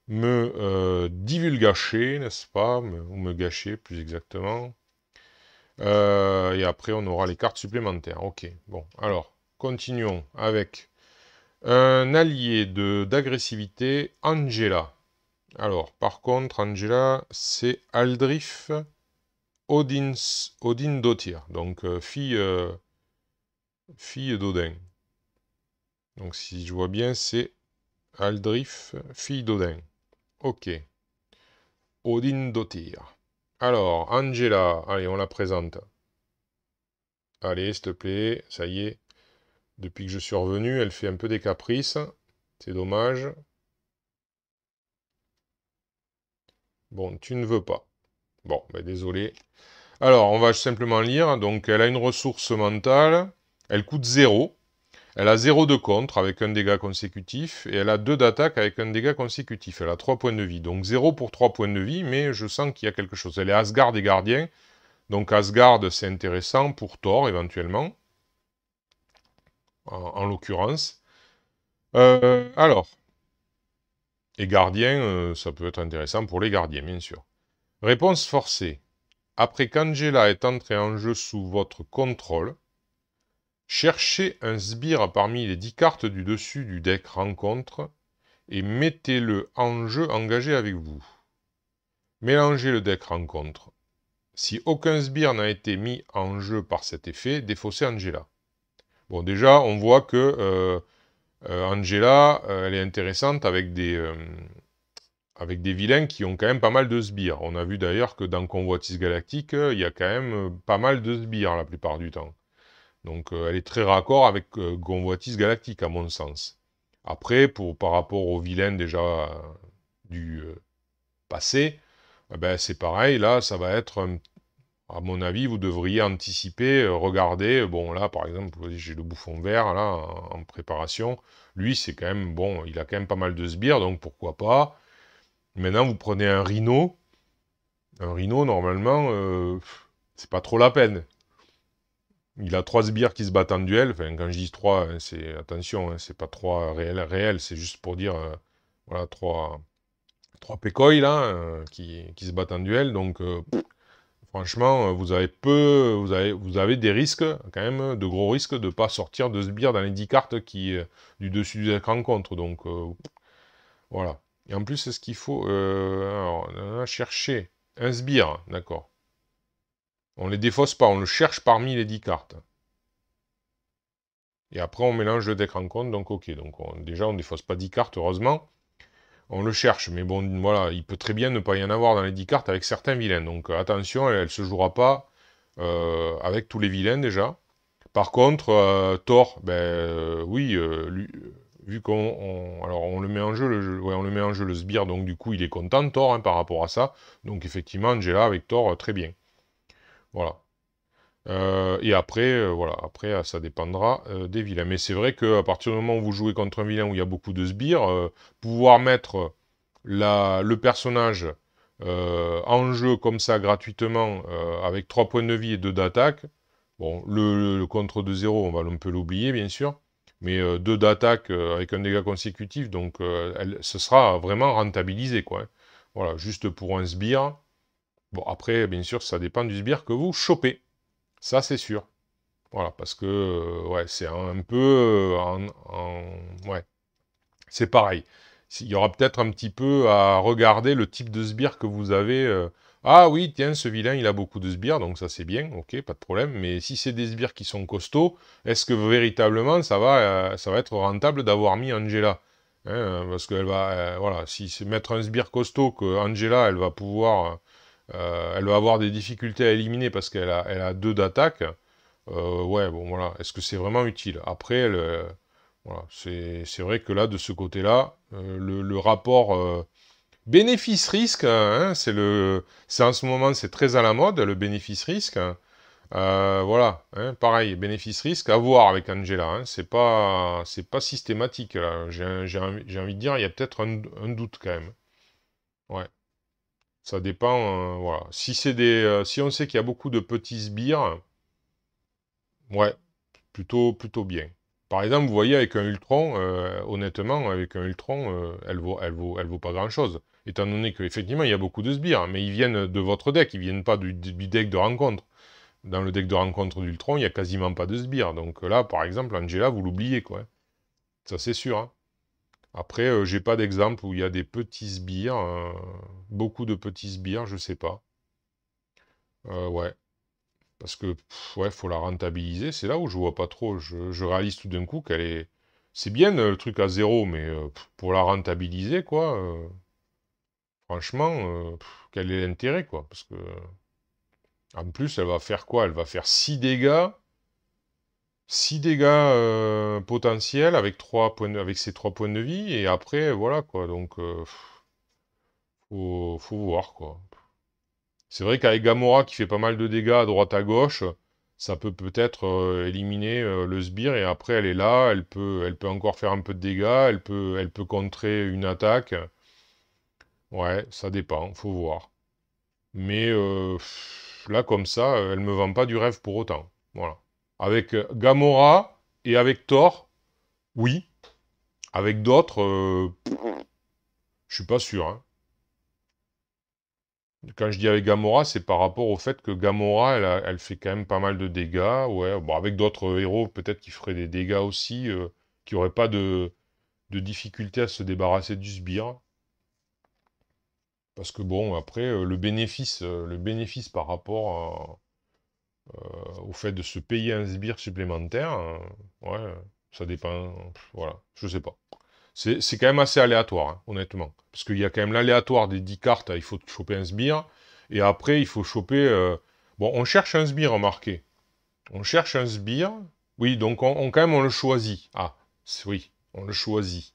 me divulgacher, n'est-ce pas, ou me gâcher plus exactement. Et après, on aura les cartes supplémentaires. Ok, bon, alors, continuons avec un allié d'agressivité, Angela. Alors, par contre, Angela, c'est Aldrich Odin-Dottir, donc fille d'Odin. Donc, si je vois bien, c'est Aldrich, fille d'Odin. Ok. Odin-Dottir. Alors, Angela, allez, on la présente. Allez, s'il te plaît, ça y est. Depuis que je suis revenu, elle fait un peu des caprices. C'est dommage. Bon, tu ne veux pas. Bon, ben désolé. Alors, on va simplement lire. Donc, elle a une ressource mentale. Elle coûte 0. Elle a 0 de contre avec un dégât consécutif. Et elle a 2 d'attaque avec un dégât consécutif. Elle a 3 points de vie. Donc, 0 pour 3 points de vie. Mais je sens qu'il y a quelque chose. Elle est Asgard et gardien. Donc, Asgard, c'est intéressant pour Thor, éventuellement. En l'occurrence. Alors. Et gardien, ça peut être intéressant pour les gardiens, bien sûr. Réponse forcée. Après qu'Angela est entrée en jeu sous votre contrôle, cherchez un sbire parmi les 10 cartes du dessus du deck rencontre et mettez-le en jeu engagé avec vous. Mélangez le deck rencontre. Si aucun sbire n'a été mis en jeu par cet effet, défaussez Angela. Bon, déjà, on voit que Angela, elle est intéressante avec des vilains qui ont quand même pas mal de sbires. On a vu d'ailleurs que dans Convoitise Galactique, il y a quand même pas mal de sbires la plupart du temps. Donc elle est très raccord avec Convoitise Galactique, à mon sens. Après, par rapport aux vilains déjà du passé, ben, c'est pareil, là, ça va être, à mon avis, vous devriez anticiper, regarder, bon là, par exemple, j'ai le bouffon vert, là, en préparation. Lui, c'est quand même, bon, il a quand même pas mal de sbires, donc pourquoi pas. Maintenant, vous prenez un rhino. Un rhino, normalement, c'est pas trop la peine. Il a 3 sbires qui se battent en duel. Enfin, quand je dis 3, hein, c'est attention, hein, c'est pas 3 réels, c'est juste pour dire voilà, 3 pécoïs là, qui se battent en duel. Donc franchement, vous avez des risques, quand même, de gros risques de ne pas sortir de sbires dans les 10 cartes du dessus du deck rencontre. Donc voilà. Et en plus, c'est ce qu'il faut. Alors, on a cherché un sbire, d'accord. On ne les défausse pas, on le cherche parmi les 10 cartes. Et après, on mélange le deck rencontre, donc ok. Donc déjà, on ne défausse pas 10 cartes, heureusement. On le cherche, mais bon, voilà, il peut très bien ne pas y en avoir dans les 10 cartes avec certains vilains. Donc attention, elle ne se jouera pas avec tous les vilains déjà. Par contre, Thor, ben oui, vu alors on le met en jeu, ouais, on le met en jeu le sbire, donc du coup il est content Thor hein, par rapport à ça. Donc effectivement, Angela avec Thor, très bien. Voilà. Et après, voilà, après, ça dépendra des vilains. Mais c'est vrai qu'à partir du moment où vous jouez contre un vilain où il y a beaucoup de sbires, pouvoir mettre le personnage en jeu comme ça gratuitement, avec 3 points de vie et 2 d'attaque, bon, le contre de 0, on va un peu l'oublier, bien sûr, mais 2 d'attaque avec un dégât consécutif, donc ce sera vraiment rentabilisé, quoi. Hein. Voilà, juste pour un sbire. Bon, après, bien sûr, ça dépend du sbire que vous chopez. Ça, c'est sûr. Voilà, parce que, ouais, c'est un peu ouais, c'est pareil. Il y aura peut-être un petit peu à regarder le type de sbire que vous avez. Ah oui, tiens, ce vilain, il a beaucoup de sbires, donc ça c'est bien, ok, pas de problème. Mais si c'est des sbires qui sont costauds, est-ce que véritablement ça va être rentable d'avoir mis Angela? Hein, parce qu'elle va, voilà, si c'est mettre un sbire costaud, que Angela, elle va avoir des difficultés à éliminer parce elle a 2 d'attaque. Ouais, bon voilà, est-ce que c'est vraiment utile? Après, voilà, c'est vrai que là, de ce côté-là, le rapport bénéfice-risque, hein, c'est en ce moment, c'est très à la mode, le bénéfice-risque. Hein. Voilà, hein, pareil, bénéfice-risque, à voir avec Angela. Hein, c'est pas systématique, là. J'ai envie de dire, il y a peut-être un doute quand même. Ouais. Ça dépend, voilà. Si c'est si on sait qu'il y a beaucoup de petits sbires, ouais, plutôt bien. Par exemple, vous voyez, avec un Ultron, honnêtement, avec un Ultron, elle vaut pas grand-chose. Étant donné qu'effectivement, il y a beaucoup de sbires, mais ils viennent de votre deck, ils viennent pas du deck de rencontre. Dans le deck de rencontre d'Ultron, il y a quasiment pas de sbires. Donc là, par exemple, Angela, vous l'oubliez, quoi. Ça, c'est sûr, hein. Après, j'ai pas d'exemple où il y a des petits sbires, beaucoup de petits sbires, je sais pas. Ouais, parce que, ouais, faut la rentabiliser. C'est là où je vois pas trop. Je réalise tout d'un coup qu'elle est... C'est bien le truc à zéro, mais pour la rentabiliser, quoi, franchement, quel est l'intérêt, quoi? Parce que, en plus, elle va faire quoi? Elle va faire 6 dégâts. 6 dégâts potentiels avec, avec ses 3 points de vie, et après, voilà, quoi. Donc, faut voir, quoi. C'est vrai qu'avec Gamora qui fait pas mal de dégâts à droite à gauche, ça peut peut-être éliminer le sbire, et après elle est là, elle peut encore faire un peu de dégâts, elle peut contrer une attaque. Ouais, ça dépend, faut voir. Mais là, comme ça, elle me vend pas du rêve pour autant. Voilà. Avec Gamora et avec Thor, oui. Avec d'autres, je suis pas sûr, hein. Quand je dis avec Gamora, c'est par rapport au fait que Gamora, elle fait quand même pas mal de dégâts. Ouais, bon, avec d'autres héros, peut-être qu'ils feraient des dégâts aussi, qui n'auraient pas de difficulté à se débarrasser du sbire. Parce que bon, après, le bénéfice par rapport au fait de se payer un sbire supplémentaire, ouais, ça dépend. Voilà, je sais pas. C'est quand même assez aléatoire, hein, honnêtement. Parce qu'il y a quand même l'aléatoire des 10 cartes, il faut choper un sbire. Et après, il faut choper... Bon, on cherche un sbire, remarquez. On cherche un sbire. Oui, donc quand même, on le choisit. Ah, oui, on le choisit.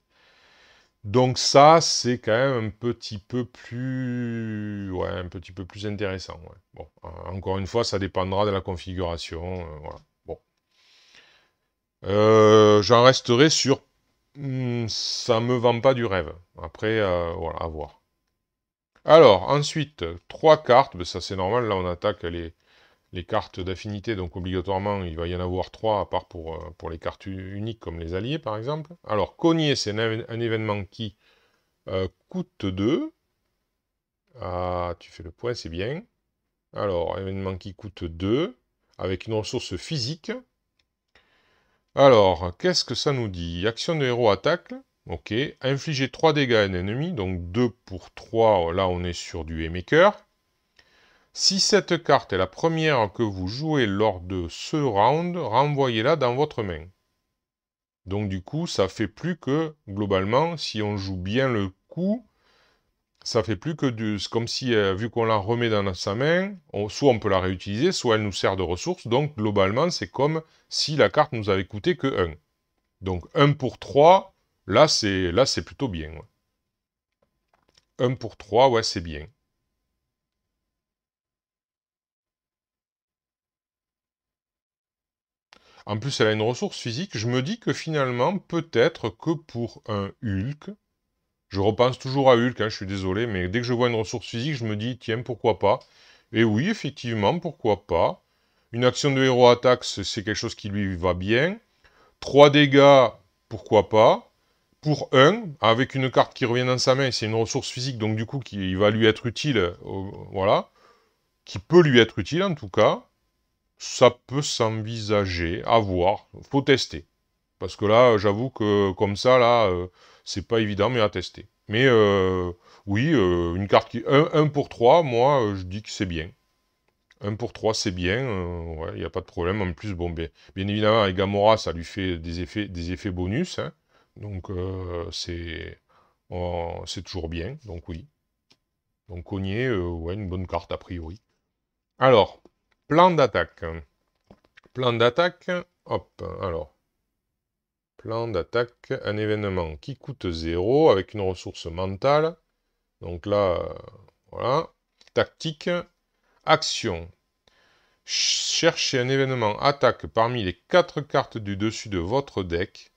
Donc ça, c'est quand même un petit peu plus... Ouais, un petit peu plus intéressant. Ouais. Bon, encore une fois, ça dépendra de la configuration. Voilà. Bon. J'en resterai sur ça me vend pas du rêve. Après, voilà, à voir. Alors, ensuite, 3 cartes. Ben, ça, c'est normal. Là, on attaque les cartes d'affinité. Donc, obligatoirement, il va y en avoir 3, à part pour les cartes uniques, comme les alliés, par exemple. Alors, cogner, c'est un événement qui coûte 2. Ah, tu fais le point, c'est bien. Alors, événement qui coûte 2, avec une ressource physique. Alors, qu'est-ce que ça nous dit? Action de héros attaque. Ok. Infliger 3 dégâts à un ennemi. Donc 2 pour 3. Là, on est sur du Haymaker. Si cette carte est la première que vous jouez lors de ce round, renvoyez-la dans votre main. Donc du coup, ça fait plus que, globalement, si on joue bien le coup, ça fait plus que du... C'est comme si, vu qu'on la remet dans sa main, soit on peut la réutiliser, soit elle nous sert de ressource. Donc globalement, c'est comme si la carte nous avait coûté que 1. Donc 1 pour 3, là c'est plutôt bien. Ouais. 1 pour 3, ouais, c'est bien. En plus, elle a une ressource physique. Je me dis que finalement, peut-être que pour un Hulk, je repense toujours à Hulk, hein, je suis désolé, mais dès que je vois une ressource physique, je me dis, tiens, pourquoi pas? Et oui, effectivement, pourquoi pas? Une action de héros attaque, c'est quelque chose qui lui va bien. 3 dégâts, pourquoi pas? Pour 1, avec une carte qui revient dans sa main, c'est une ressource physique, donc du coup, qui va lui être utile, voilà. Qui peut lui être utile, en tout cas. Ça peut s'envisager, à voir, faut tester. Parce que là, j'avoue que comme ça, là, c'est pas évident, mais à tester. Mais oui, une carte qui... 1 pour 3, moi, je dis que c'est bien. 1 pour 3, c'est bien, ouais, il n'y a pas de problème. En plus, bon, bien évidemment, avec Gamora, ça lui fait des effets bonus, hein. Donc, c'est toujours bien, donc oui. Donc, cogner, ouais, une bonne carte, a priori. Alors, plan d'attaque. Plan d'attaque, hop, alors... Plan d'attaque, un événement qui coûte 0 avec une ressource mentale. Donc là, voilà. Tactique, action. Cherchez un événement attaque parmi les 4 cartes du dessus de votre deck.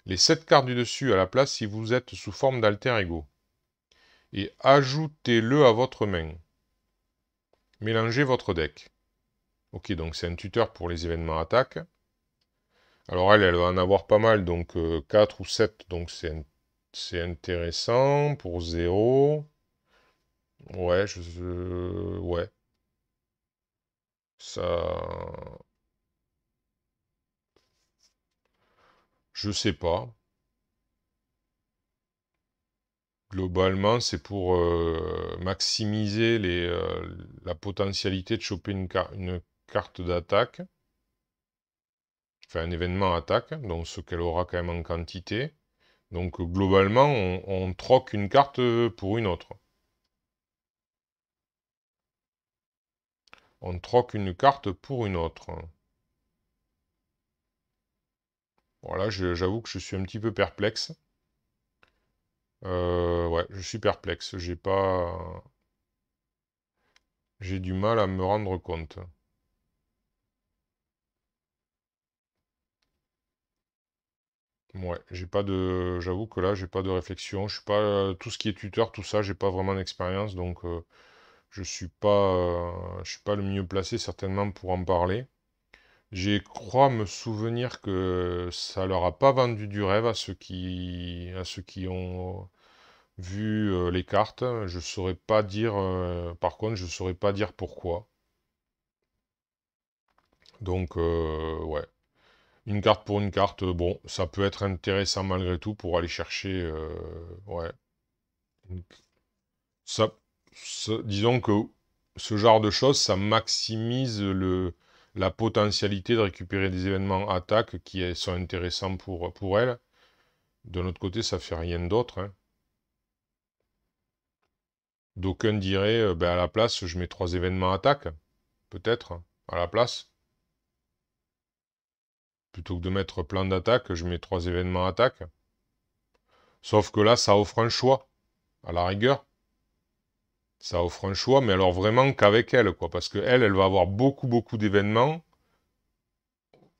Les 7 cartes du dessus à la place si vous êtes sous forme d'alter ego. et ajoutez-le à votre main. Mélangez votre deck. Ok, donc c'est un tuteur pour les événements attaque. Alors elle va en avoir pas mal, donc 4 ou 7, donc c'est intéressant. Pour 0. Ouais, ouais. Ça... Je sais pas. Globalement, c'est pour maximiser la potentialité de choper une carte d'attaque. Enfin, un événement attaque, donc ce qu'elle aura quand même en quantité. Donc globalement, on troque une carte pour une autre. On troque une carte pour une autre. Voilà, j'avoue que je suis un petit peu perplexe. Ouais, je suis perplexe. J'ai du mal à me rendre compte. Ouais, j'avoue que là, j'ai pas de réflexion. Je suis pas, tout ce qui est tuteur, tout ça, j'ai pas vraiment d'expérience, donc je suis pas le mieux placé certainement pour en parler. J'ai crois me souvenir que ça leur a pas vendu du rêve à ceux qui ont vu les cartes. Je saurais pas dire, par contre, je saurais pas dire pourquoi. Donc, ouais. Une carte pour une carte, bon, ça peut être intéressant malgré tout pour aller chercher, ouais. Ça, disons que ce genre de choses, ça maximise la potentialité de récupérer des événements attaques qui sont intéressants pour elle. De notre côté, ça fait rien d'autre, hein. D'aucuns diraient, ben à la place, je mets 3 événements attaques, peut-être, à la place. Plutôt que de mettre plein d'attaques, je mets 3 événements attaques. Sauf que là, ça offre un choix, à la rigueur. Ça offre un choix, mais alors vraiment qu'avec elle, quoi. Parce que elle va avoir beaucoup d'événements.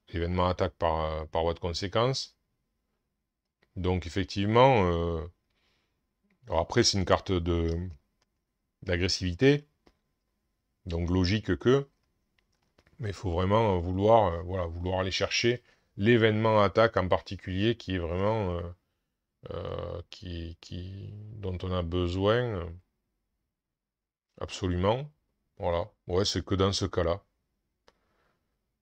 Événements attaque par voie de conséquence. Donc effectivement, alors après c'est une carte d'agressivité, donc logique que, mais il faut vraiment vouloir, voilà, vouloir aller chercher l'événement attaque en particulier qui est vraiment dont on a besoin absolument. Voilà. Ouais, c'est que dans ce cas-là.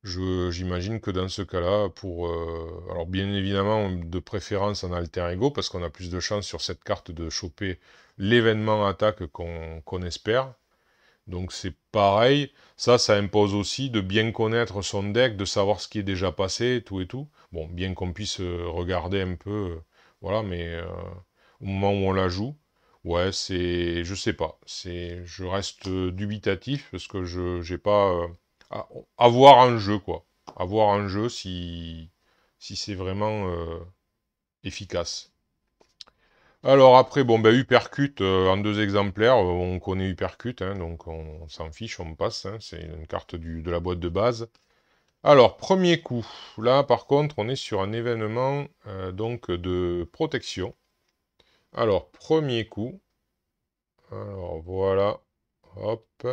J'imagine que dans ce cas-là, alors bien évidemment, de préférence en alter ego, parce qu'on a plus de chances sur cette carte de choper l'événement attaque qu'on espère. Donc c'est pareil, ça impose aussi de bien connaître son deck, de savoir ce qui est déjà passé, tout et tout. Bon, bien qu'on puisse regarder un peu, voilà, mais au moment où on la joue, ouais, je sais pas, je reste dubitatif parce que j'ai pas, à, à voir en jeu, quoi. À voir en jeu si c'est vraiment efficace. Alors après, bon, ben, Uppercut en 2 exemplaires, on connaît Uppercut, hein, donc on s'en fiche, on passe, hein, c'est une carte de la boîte de base. Alors, premier coup, là par contre, on est sur un événement donc de protection. Alors, premier coup, alors voilà, hop.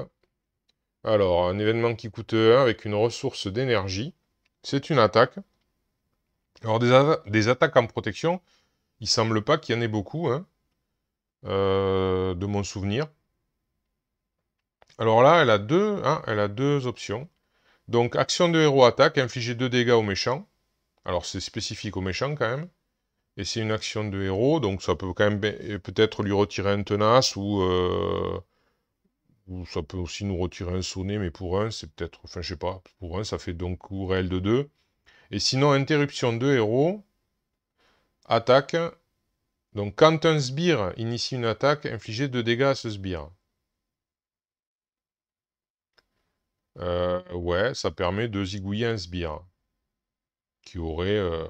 Alors, un événement qui coûte 1 avec une ressource d'énergie, c'est une attaque. Alors, des attaques en protection, il semble pas qu'il y en ait beaucoup, hein, de mon souvenir. Alors là, elle a deux options. Donc, action de héros attaque, infliger 2 dégâts aux méchants. Alors, c'est spécifique aux méchants quand même. Et c'est une action de héros, donc ça peut quand même peut-être lui retirer un tenace ou ça peut aussi nous retirer un sonnet, mais pour un, c'est peut-être, enfin je sais pas, pour un, ça fait donc coup réel de 2. Et sinon, interruption de héros, attaque. Donc, quand un sbire initie une attaque, infliger 2 dégâts à ce sbire. Ouais, ça permet de zigouiller un sbire qui aurait, euh,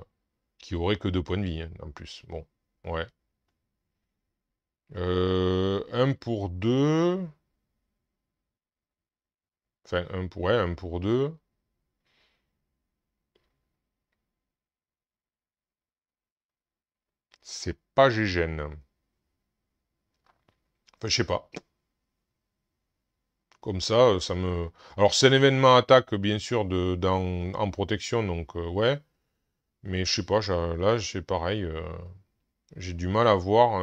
qui aurait que 2 points de vie, hein, en plus. Bon, ouais. 1 pour 2. Enfin, ouais, 1 pour 2. C'est pas Gégène. Enfin, je sais pas. Comme ça, ça me... Alors, c'est un événement attaque, bien sûr, en protection, donc ouais. Mais je sais pas, là, c'est pareil. J'ai du mal à voir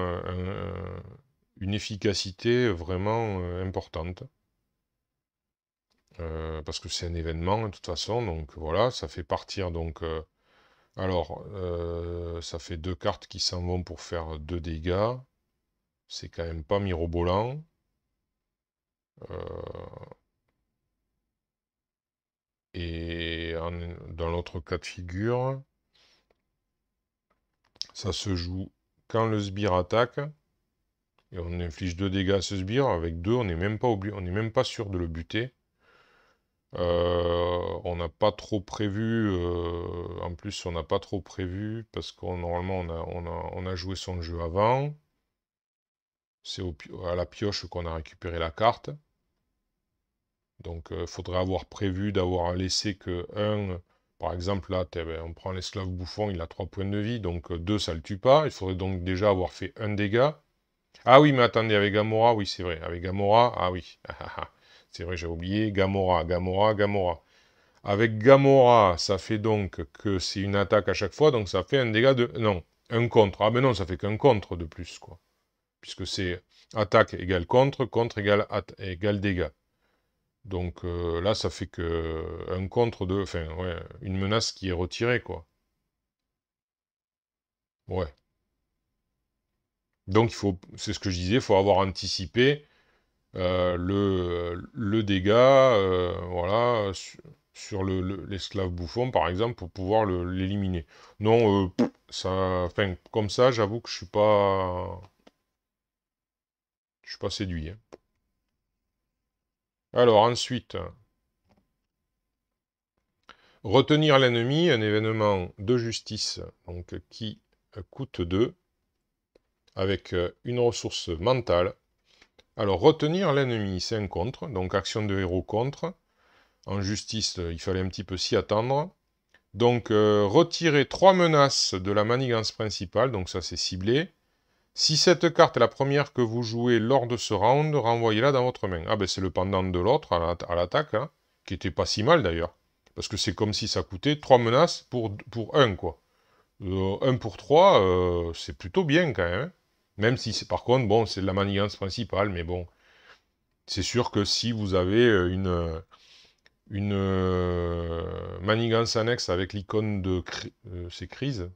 une efficacité vraiment importante. Parce que c'est un événement, de toute façon, donc voilà, ça fait partir, donc... alors, ça fait 2 cartes qui s'en vont pour faire 2 dégâts. C'est quand même pas mirobolant. Et dans l'autre cas de figure, ça se joue quand le sbire attaque, et on inflige 2 dégâts à ce sbire. Avec 2, on n'est même pas on n'est même pas sûr de le buter. On n'a pas trop prévu, en plus on n'a pas trop prévu, parce qu'on normalement on a joué son jeu avant. C'est à la pioche qu'on a récupéré la carte. Donc il faudrait avoir prévu d'avoir laissé que 1, par exemple là, ben, on prend l'esclave bouffon, il a 3 points de vie, donc 2 ça le tue pas. Il faudrait donc déjà avoir fait 1 dégât. Ah oui, mais attendez, avec Gamora, oui c'est vrai. Avec Gamora, ah oui. C'est vrai, j'ai oublié. Gamora, Gamora, Gamora. Avec Gamora, ça fait donc que c'est une attaque à chaque fois, donc ça fait un dégât de... Non, un contre. Ah ben non, ça fait qu'un contre de plus, quoi. Puisque c'est attaque égale contre, contre égale dégâts. Donc là, ça fait que un contre de... Enfin, ouais, une menace qui est retirée, quoi. Ouais. Donc, c'est ce que je disais, il faut avoir anticipé le dégât, voilà, sur l'esclave bouffon, par exemple, pour pouvoir l'éliminer. Non, ça... Enfin, comme ça, j'avoue que je suis pas séduit, hein. Alors, ensuite... Retenir l'ennemi, un événement de justice donc, qui coûte 2, avec une ressource mentale. Alors, retenir l'ennemi, c'est un contre, donc action de héros contre. En justice, il fallait un petit peu s'y attendre. Donc, retirer 3 menaces de la manigance principale, donc ça c'est ciblé. Si cette carte est la première que vous jouez lors de ce round, renvoyez-la dans votre main. Ah ben c'est le pendant de l'autre à l'attaque, hein, qui était pas si mal d'ailleurs. Parce que c'est comme si ça coûtait 3 menaces pour 1, quoi. 1 pour 3, c'est plutôt bien quand même, hein. Même si c'est par contre, bon, c'est de la manigance principale, mais bon, c'est sûr que si vous avez une manigance annexe avec l'icône de... c'est crise?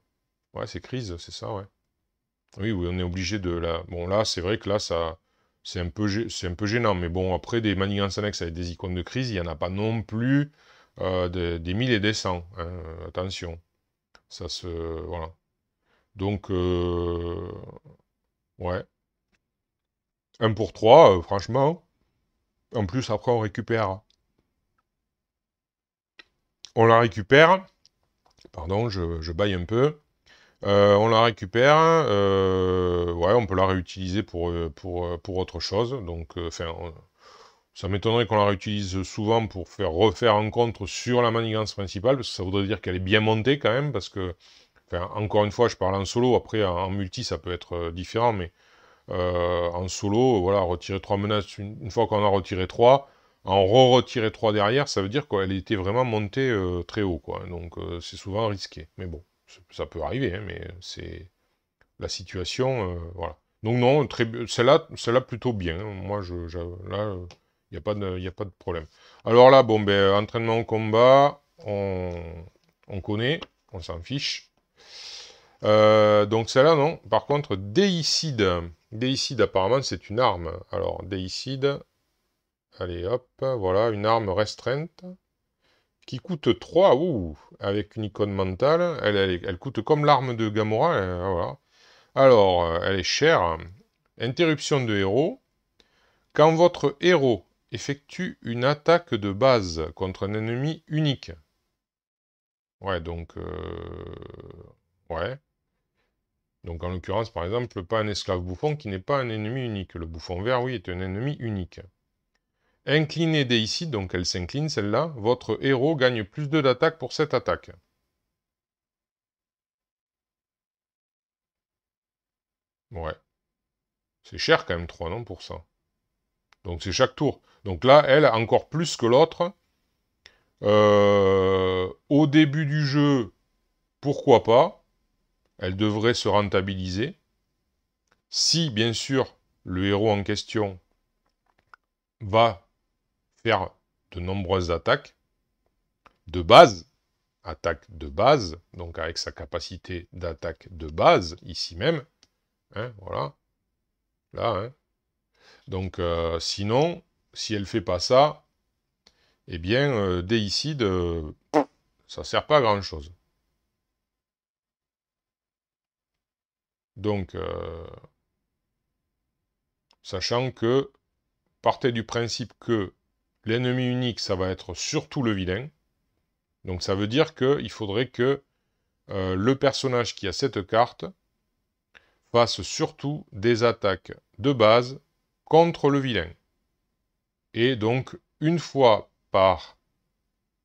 Ouais, c'est crise, c'est ça, ouais. Oui, oui, on est obligé de la... Bon, là, c'est vrai que là, ça... c'est un peu gênant, mais bon, après, des manigances annexes avec des icônes de crise, il n'y en a pas non plus des 1000 et des 100, hein, attention. Ça se... Voilà. Donc, ouais. 1 pour 3, franchement. En plus, après, on récupère. On la récupère. Pardon, je baille un peu. On la récupère. Ouais, on peut la réutiliser pour autre chose. Donc, enfin, ça m'étonnerait qu'on la réutilise souvent pour refaire un contre sur la manigance principale, parce que ça voudrait dire qu'elle est bien montée quand même, parce que, enfin, encore une fois, je parle en solo, après en multi ça peut être différent, mais en solo, voilà, retirer 3 menaces, une fois qu'on a retiré 3, en re-retirer 3 derrière, ça veut dire qu'elle était vraiment montée très haut, quoi. Donc c'est souvent risqué. Mais bon, ça peut arriver, hein, mais c'est la situation, voilà. Donc non, celle-là plutôt bien, hein. Moi, là, il n'y a pas y a pas de problème. Alors là, bon, ben, entraînement au combat, on connaît, on s'en fiche. Donc celle-là, non. Par contre, déicide. Déicide, apparemment, c'est une arme. Alors, déicide, allez, hop, voilà, une arme restreinte, qui coûte 3, ouh, avec une icône mentale. Elle coûte comme l'arme de Gamora, voilà. Alors, elle est chère. Interruption de héros. Quand votre héros effectue une attaque de base contre un ennemi unique. Ouais, donc... ouais. Donc en l'occurrence, par exemple, pas un esclave bouffon qui n'est pas un ennemi unique. Le bouffon vert, oui, est un ennemi unique. Inclinez déicide, donc elle s'incline celle-là. Votre héros gagne plus 2 d'attaque pour cette attaque. Ouais. C'est cher quand même 3, non, pour ça. Donc c'est chaque tour. Donc là, elle, encore plus que l'autre. Au début du jeu, pourquoi pas? Elle devrait se rentabiliser. Si, bien sûr, le héros en question va faire de nombreuses attaques de base, donc avec sa capacité d'attaque de base, ici même, hein, voilà, là, hein. Donc, sinon, si elle fait pas ça, eh bien, Déicide, ça sert pas à grand-chose. Donc, sachant que, partez du principe que l'ennemi unique, ça va être surtout le vilain, donc ça veut dire qu'il faudrait que le personnage qui a cette carte fasse surtout des attaques de base contre le vilain. Et donc, une fois par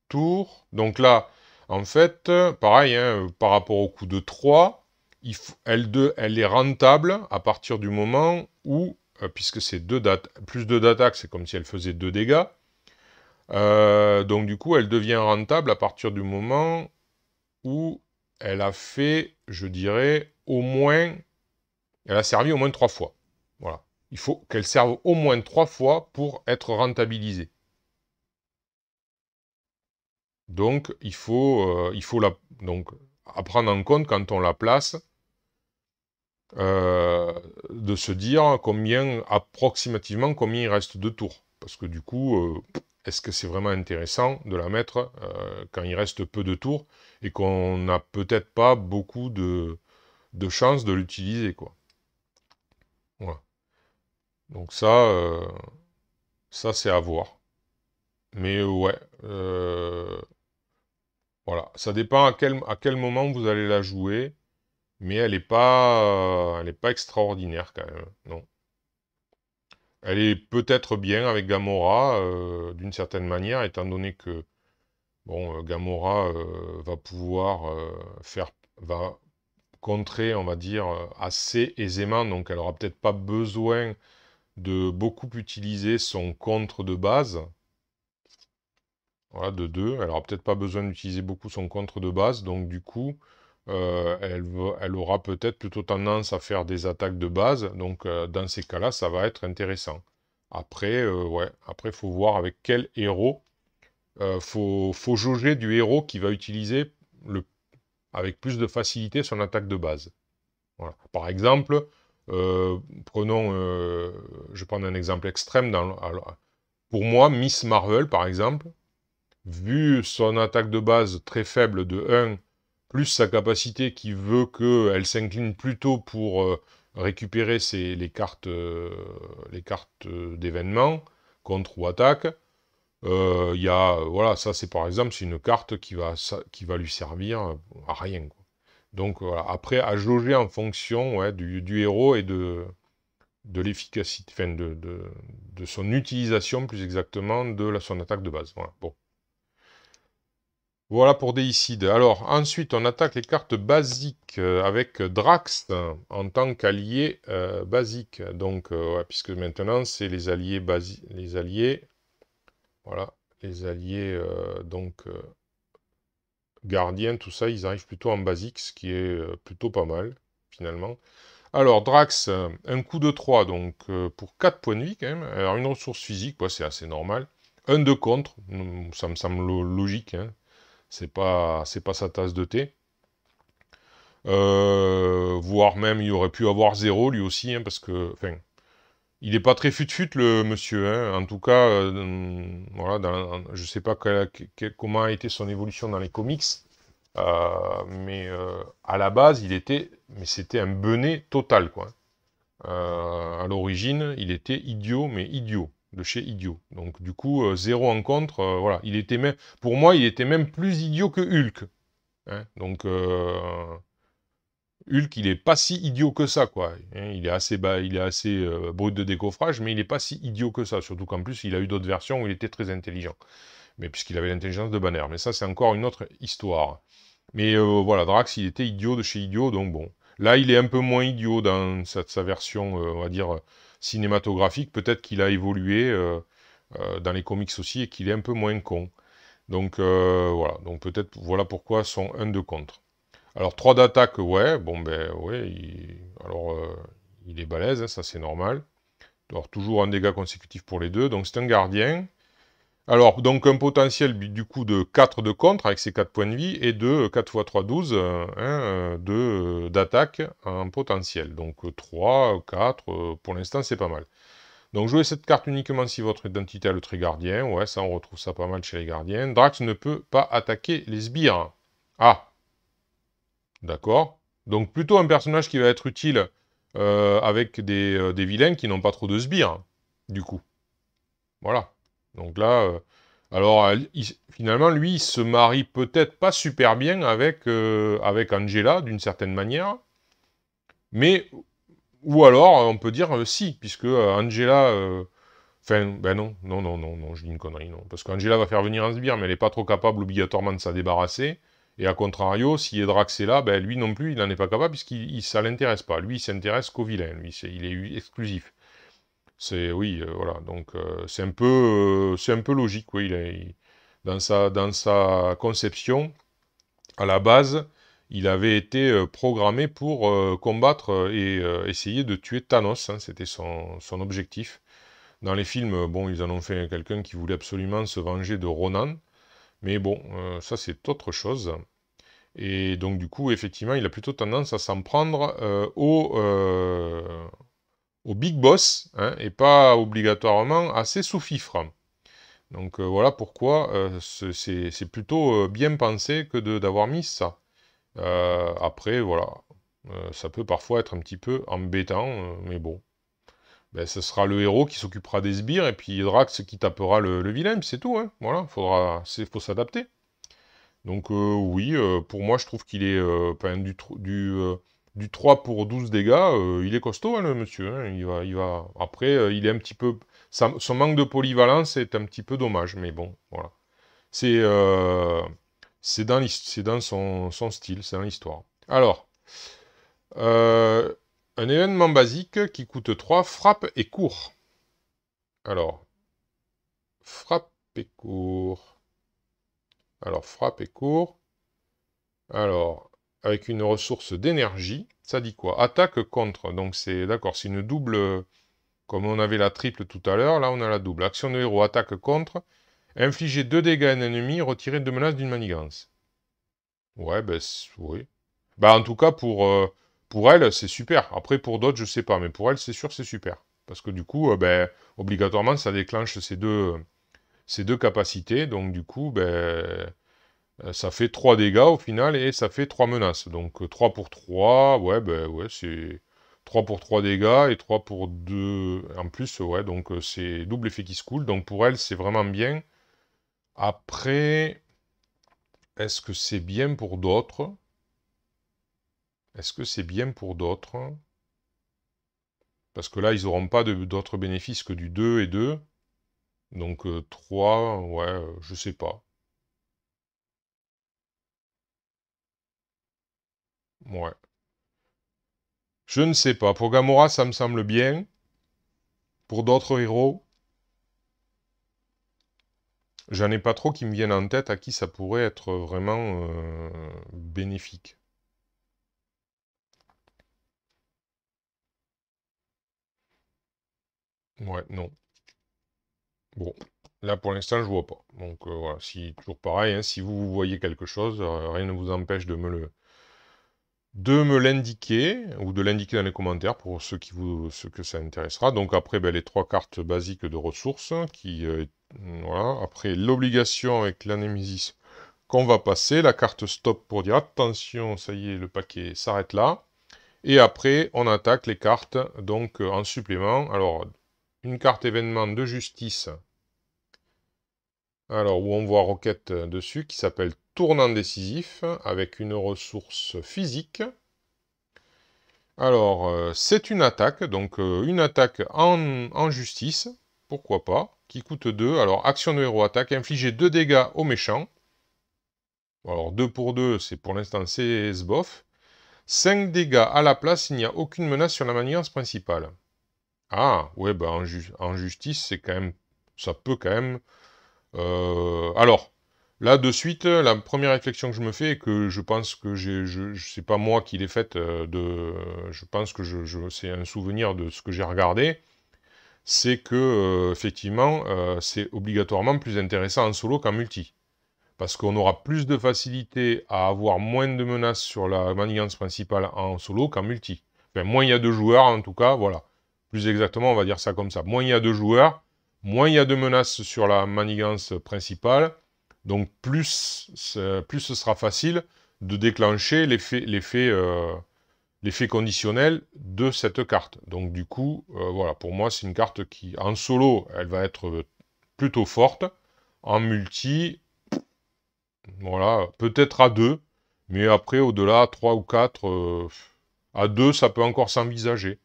tour, donc là, en fait, pareil, hein, par rapport au coup de 3, elle est rentable à partir du moment où, puisque c'est plus 2 d'attaque, c'est comme si elle faisait 2 dégâts, donc du coup, elle devient rentable à partir du moment où elle a fait, je dirais, au moins, elle a servi au moins 3 fois. Voilà. Il faut qu'elle serve au moins 3 fois pour être rentabilisée. Donc, il faut donc, à prendre en compte quand on la place, de se dire approximativement combien il reste de tours. Parce que du coup, est-ce que c'est vraiment intéressant de la mettre quand il reste peu de tours et qu'on n'a peut-être pas beaucoup de chances de l'utiliser, quoi. Voilà. Donc ça c'est à voir. Mais ouais, voilà. Ça dépend à quel moment vous allez la jouer. Mais elle est pas extraordinaire quand même, non. Elle est peut-être bien avec Gamora, d'une certaine manière, étant donné que, bon, Gamora va pouvoir va contrer, on va dire, assez aisément, donc elle aura peut-être pas besoin de beaucoup utiliser son contre de base, voilà, de 2. Elle aura peut-être pas besoin d'utiliser beaucoup son contre de base, donc du coup, elle aura peut-être plutôt tendance à faire des attaques de base, donc dans ces cas-là, ça va être intéressant. Après, ouais, après, faut voir avec quel héros. Faut jauger du héros qui va utiliser avec plus de facilité son attaque de base. Voilà. Par exemple, prenons, je vais prendre un exemple extrême. Pour moi, Miss Marvel, par exemple, vu son attaque de base très faible de 1, plus sa capacité qui veut qu'elle s'incline plutôt pour récupérer les cartes d'événements, contre ou attaque, voilà, ça c'est par exemple, c'est une carte qui va lui servir à rien, quoi. Donc voilà, après, à jauger en fonction, ouais, du héros et de l'efficacité, enfin de son utilisation plus exactement de son attaque de base. Voilà, bon. Voilà pour Déicide. Alors, ensuite, on attaque les cartes basiques avec Drax en tant qu'allié basique. Donc, ouais, puisque maintenant, c'est les alliés les alliés, voilà, les alliés, donc, gardiens, tout ça, ils arrivent plutôt en basique, ce qui est plutôt pas mal, finalement. Alors, Drax, un coup de 3, donc, pour 4 points de vie, quand même. Alors, une ressource physique, ouais, c'est assez normal. Un de contre, ça me semble logique, hein. C'est pas sa tasse de thé. Voire même, il aurait pu avoir 0 lui aussi, hein, parce que, enfin, il n'est pas très fut-fut le monsieur, hein. En tout cas, voilà, je sais pas comment a été son évolution dans les comics, mais à la base, mais c'était un benet total, quoi. À l'origine, il était idiot, mais idiot, de chez idiot. Donc du coup, 0 en contre, voilà. Pour moi, il était même plus idiot que Hulk, hein. Donc Hulk, il est pas si idiot que ça, quoi. Hein, il est assez brut de décoffrage, mais il est pas si idiot que ça. Surtout qu'en plus, il a eu d'autres versions où il était très intelligent. Mais puisqu'il avait l'intelligence de Banner. Mais ça, c'est encore une autre histoire. Mais voilà, Drax, il était idiot de chez idiot, donc bon. Là, il est un peu moins idiot dans sa version, on va dire, cinématographique. Peut-être qu'il a évolué dans les comics aussi et qu'il est un peu moins con. Donc voilà, donc peut-être voilà pourquoi son 1 de contre. Alors 3 d'attaque, ouais, bon ben ouais, alors il est balèze, hein, ça c'est normal. Alors toujours un dégât consécutif pour les deux, donc c'est un gardien. Alors donc un potentiel du coup de 4 de contre avec ses 4 points de vie et de 4 x 3, 12 d'attaque en potentiel. Donc 3, 4, pour l'instant c'est pas mal. Donc jouez cette carte uniquement si votre identité a le trait gardien. Ouais, ça on retrouve ça pas mal chez les gardiens. Drax ne peut pas attaquer les sbires. Ah, d'accord. Donc plutôt un personnage qui va être utile avec des vilains qui n'ont pas trop de sbires, du coup. Voilà. Donc là, alors finalement, lui, il se marie peut-être pas super bien avec Angela, d'une certaine manière. Mais, ou alors, on peut dire si, puisque Angela... Enfin, ben non, non, non, non, non, je dis une connerie, non. Parce qu'Angela va faire venir un sbire, mais elle n'est pas trop capable obligatoirement de s'en débarrasser. Et à contrario, si Drax est là, ben lui non plus, il n'en est pas capable, puisqu'il ça l'intéresse pas. Lui, il s'intéresse qu'aux vilains, lui, il est exclusif. C'est, oui, voilà, donc c'est un peu logique, oui, dans sa conception, à la base, il avait été programmé pour combattre et essayer de tuer Thanos, hein, c'était son objectif. Dans les films, bon, ils en ont fait quelqu'un qui voulait absolument se venger de Ronan, mais bon, ça c'est autre chose. Et donc du coup, effectivement, il a plutôt tendance à s'en prendre au big boss, hein, et pas obligatoirement à ses sous-fifres. Donc voilà pourquoi c'est plutôt bien pensé que d'avoir mis ça. Après, voilà, ça peut parfois être un petit peu embêtant, mais bon. Ben, ce sera le héros qui s'occupera des sbires, et puis Drax qui tapera le vilain, puis c'est tout, hein. Voilà, faut s'adapter. Donc oui, pour moi je trouve qu'il est enfin, du 3 pour 12 dégâts, il est costaud hein, le monsieur, hein. Il va. Après, il est un petit peu. Son manque de polyvalence est un petit peu dommage, mais bon, voilà. C'est c'est dans son style, c'est dans l'histoire. Alors, euh, un événement basique qui coûte 3, frappe et court. Alors, frappe et court. Alors, frappe et court. Alors, avec une ressource d'énergie, ça dit quoi? Attaque contre. Donc c'est d'accord, c'est une double. Comme on avait la triple tout à l'heure, là on a la double. Action de héros, attaque contre. Infliger 2 dégâts à un ennemi, retirer 2 menaces d'une manigance. Ouais, ben oui. Bah en tout cas pour elle, c'est super. Après pour d'autres, je sais pas, mais pour elle, c'est sûr, c'est super. Parce que du coup, ben, obligatoirement, ça déclenche ces deux capacités. Donc du coup, ben, ça fait 3 dégâts au final et ça fait 3 menaces. Donc 3 pour 3, ouais, ben ouais, c'est 3 pour 3 dégâts et 3 pour 2 en plus, ouais, donc c'est double effet qui se coule. Donc pour elle, c'est vraiment bien. Après, est-ce que c'est bien pour d'autres? Est-ce que c'est bien pour d'autres? Parce que là, ils n'auront pas d'autres bénéfices que du 2 et 2. Donc 3, ouais, je sais pas. Ouais. Je ne sais pas. Pour Gamora, ça me semble bien. Pour d'autres héros, j'en ai pas trop qui me viennent en tête à qui ça pourrait être vraiment bénéfique. Ouais, non. Bon, là pour l'instant je vois pas. Donc voilà, si toujours pareil, hein, si vous voyez quelque chose, rien ne vous empêche de me l'indiquer ou de l'indiquer dans les commentaires pour ceux que ça intéressera. Donc après ben, les 3 cartes basiques de ressources qui voilà. Après l'obligation avec l'anémésis qu'on va passer, la carte stop pour dire attention, ça y est, le paquet s'arrête là. Et après, on attaque les cartes, donc en supplément. Alors, une carte événement de justice, alors où on voit Rocket dessus, qui s'appelle Tournant décisif, avec une ressource physique. Alors, c'est une attaque, donc une attaque en justice, pourquoi pas, qui coûte 2. Alors, action de héros attaque, infliger 2 dégâts aux méchants. Alors, 2 pour 2, c'est pour l'instant, c'est sbof. 5 dégâts à la place, il n'y a aucune menace sur la manigance principale. Ah, ouais, bah en justice, c'est quand même... Ça peut quand même... Alors, là, de suite, la première réflexion que je me fais, et que je pense que c'est pas moi qui l'ai faite, je pense que c'est un souvenir de ce que j'ai regardé, c'est que, effectivement, c'est obligatoirement plus intéressant en solo qu'en multi. Parce qu'on aura plus de facilité à avoir moins de menaces sur la manigance principale en solo qu'en multi. Enfin, moins il y a de joueurs, en tout cas, voilà. Plus exactement, on va dire ça comme ça. Moins il y a de joueurs, moins il y a de menaces sur la manigance principale, donc plus ce sera facile de déclencher l'effet conditionnel de cette carte. Donc du coup, voilà, pour moi, c'est une carte qui, en solo, elle va être plutôt forte. En multi, voilà, peut-être à 2, mais après, au-delà, 3 ou 4, à 2, ça peut encore s'envisager.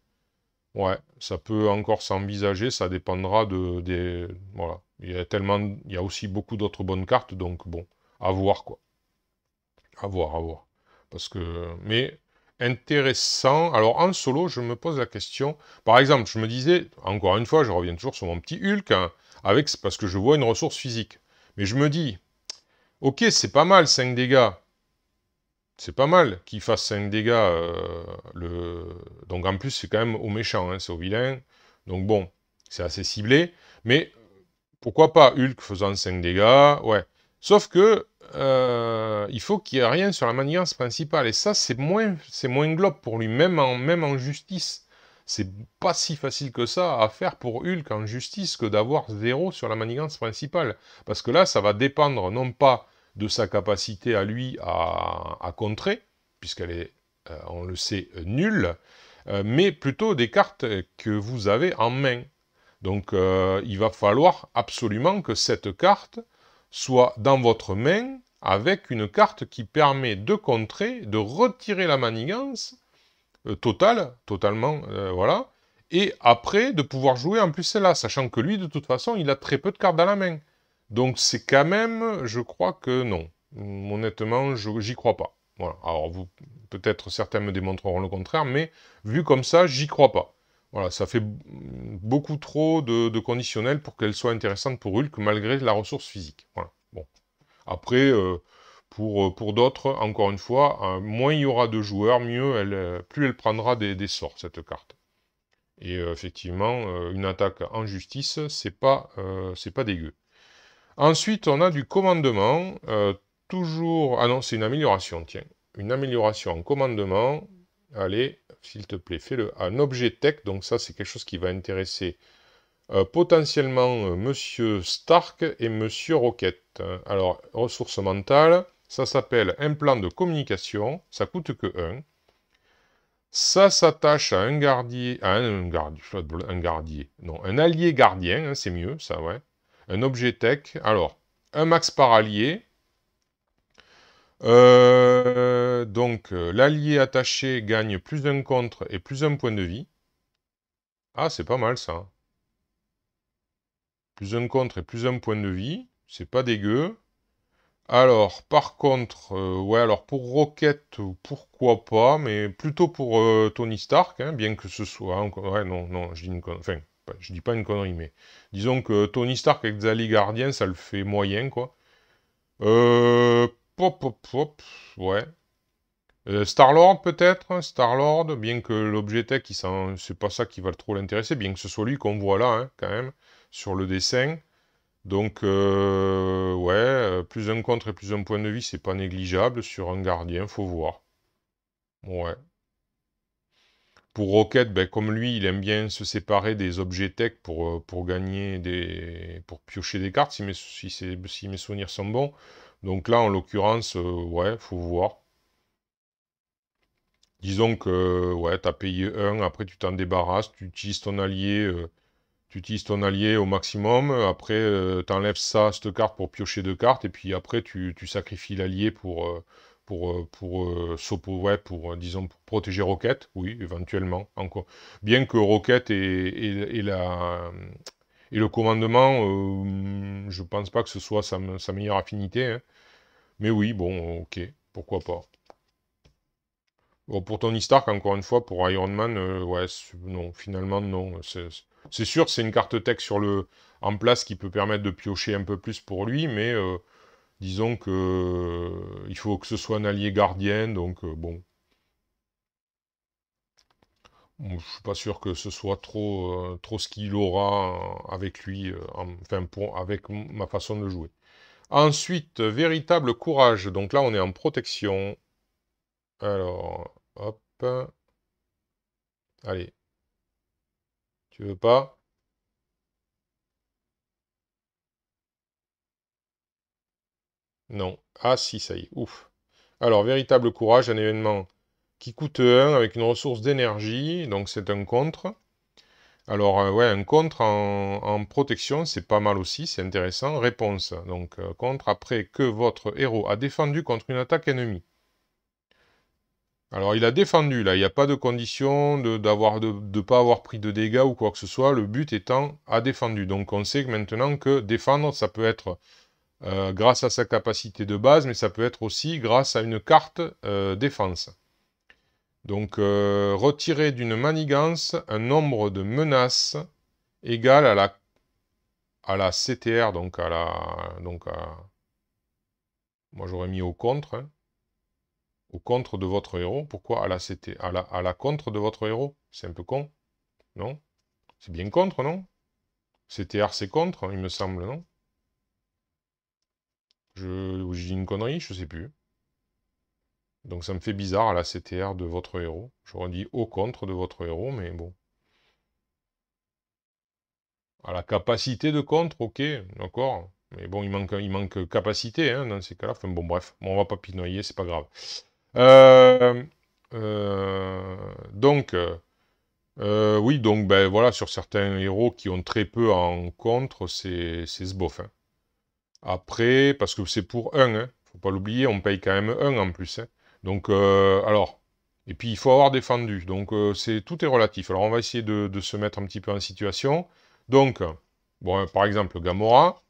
Ouais, ça peut encore s'envisager, ça dépendra voilà. Il y a aussi beaucoup d'autres bonnes cartes, donc bon, à voir, quoi. À voir, à voir. Mais intéressant. Alors, en solo, je me pose la question. Par exemple, je me disais, encore une fois, je reviens toujours sur mon petit Hulk, hein, parce que je vois une ressource physique. Mais je me dis, ok, c'est pas mal, 5 dégâts. C'est pas mal qu'il fasse 5 dégâts. Donc en plus, c'est quand même au méchant, hein, c'est au vilain. Donc bon, c'est assez ciblé. Mais pourquoi pas Hulk faisant 5 dégâts? Ouais. Sauf que il faut qu'il n'y ait rien sur la manigance principale. Et ça, c'est moins globe pour lui, même en justice. C'est pas si facile que ça à faire pour Hulk en justice que d'avoir 0 sur la manigance principale. Parce que là, ça va dépendre non pas de sa capacité à lui à contrer, puisqu'elle est, on le sait, nulle, mais plutôt des cartes que vous avez en main. Donc il va falloir absolument que cette carte soit dans votre main avec une carte qui permet de contrer, de retirer la manigance totalement, voilà, et après de pouvoir jouer en plus celle-là, sachant que lui, de toute façon, il a très peu de cartes dans la main. Donc c'est quand même, je crois que non. Honnêtement, j'y crois pas. Voilà. Alors peut-être certains me démontreront le contraire, mais vu comme ça, j'y crois pas. Voilà, ça fait beaucoup trop de conditionnels pour qu'elle soit intéressante pour Hulk, malgré la ressource physique. Voilà. Bon. Après, pour d'autres, encore une fois, moins il y aura de joueurs, plus elle prendra des sorts, cette carte. Et effectivement, une attaque en justice, c'est pas dégueu. Ensuite, on a du commandement, toujours... Ah non, c'est une amélioration, tiens. Une amélioration en commandement. Allez, s'il te plaît, fais-le. Un objet tech, donc ça, c'est quelque chose qui va intéresser potentiellement Monsieur Stark et Monsieur Rocket. Alors, ressources mentales, ça s'appelle un plan de communication, ça coûte que 1. Ça s'attache à un gardier, non, un allié gardien, hein, c'est mieux, ça, ouais. Un objet tech, alors, un max par allié. Donc, l'allié attaché gagne plus un contre et plus un point de vie. Ah, c'est pas mal, ça. Plus un contre et plus un point de vie, c'est pas dégueu. Alors, par contre, ouais, alors pour Rocket, pourquoi pas, mais plutôt pour Tony Stark, hein, bien que ce soit... Ouais, non, non, je dis une connerie. Enfin, je dis pas une connerie, mais disons que Tony Stark avec Zali Gardien, ça le fait moyen, quoi. Euh... Pop, pop, pop, ouais. Star-Lord, peut-être, hein, Star-Lord, bien que l'objet tech, c'est pas ça qui va trop l'intéresser, bien que ce soit lui qu'on voit là, hein, quand même, sur le dessin. Donc, ouais, plus un contre et plus un point de vie, c'est pas négligeable. Sur un gardien, faut voir. Ouais. Pour Rocket, ben, comme lui, il aime bien se séparer des objets tech pour gagner pour piocher des cartes, si mes souvenirs sont bons. Donc là, en l'occurrence, ouais, faut voir. Disons que, ouais, t'as payé un, après tu t'en débarrasses, tu utilises ton allié au maximum, après t'enlèves ça, cette carte pour piocher 2 cartes, et puis après tu sacrifies l'allié ouais, disons, pour protéger Rocket, oui, éventuellement, encore. Bien que Rocket et le commandement, je pense pas que ce soit sa meilleure affinité, hein. Mais oui, bon, ok, pourquoi pas. Bon, pour Tony Stark, encore une fois, pour Iron Man, ouais, non, finalement, non. C'est sûr, c'est une carte tech en place qui peut permettre de piocher un peu plus pour lui, mais disons que il faut que ce soit un allié gardien, donc bon. Bon, je suis pas sûr que ce soit trop ce qu'il aura avec lui, enfin, avec ma façon de jouer. Ensuite, véritable courage. Donc là, on est en protection. Alors, hop. Allez, tu veux pas? Non. Ah si, ça y est. Ouf. Alors, véritable courage, un événement qui coûte 1 avec une ressource d'énergie. Donc, c'est un contre. Alors, ouais, un contre en protection, c'est pas mal aussi, c'est intéressant. Réponse. Donc, contre après que votre héros a défendu contre une attaque ennemie. Alors, il a défendu, là, il n'y a pas de condition de pas avoir pris de dégâts ou quoi que ce soit. Le but étant, a défendu. Donc, on sait que maintenant que défendre, ça peut être grâce à sa capacité de base, mais ça peut être aussi grâce à une carte défense. Donc, retirer d'une manigance un nombre de menaces égal à la CTR, moi j'aurais mis au contre, hein, au contre de votre héros. Pourquoi à la CT, à la contre de votre héros? C'est un peu con, non? C'est bien contre, non? CTR c'est contre, il me semble, non? Je dis une connerie, je sais plus. Donc ça me fait bizarre à la CTR de votre héros. J'aurais dit au contre de votre héros, mais bon. À la capacité de contre, ok, d'accord. Mais bon, il manque capacité hein, dans ces cas-là. Enfin bon, bref, bon, on va pas pinoyer, c'est pas grave. Euh, oui, donc ben voilà, sur certains héros qui ont très peu en contre, c'est ce bof. Hein. Après, parce que c'est pour 1, hein, faut pas l'oublier, on paye quand même 1 en plus. Hein. Donc, alors, et puis il faut avoir défendu, donc tout est relatif. Alors on va essayer de se mettre un petit peu en situation. Donc, bon, par exemple, Gamora.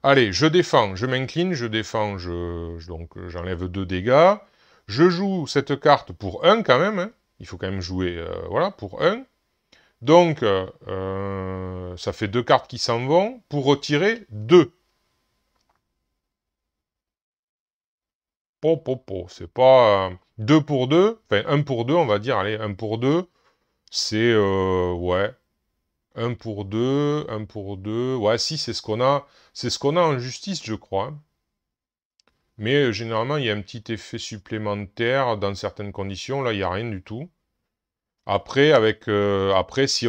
Allez, je défends, je m'incline, je défends, donc j'enlève 2 dégâts. Je joue cette carte pour 1 quand même, hein. Il faut quand même jouer, voilà, pour 1. Donc, ça fait 2 cartes qui s'en vont pour retirer 2. C'est pas 2 pour 2, enfin 1 pour 2, on va dire, allez, 1 pour 2, c'est, ouais, 1 pour 2, 1 pour 2, ouais, si, c'est ce qu'on a en justice, je crois. Hein. Mais généralement, il y a un petit effet supplémentaire dans certaines conditions, là, il n'y a rien du tout. Après, après si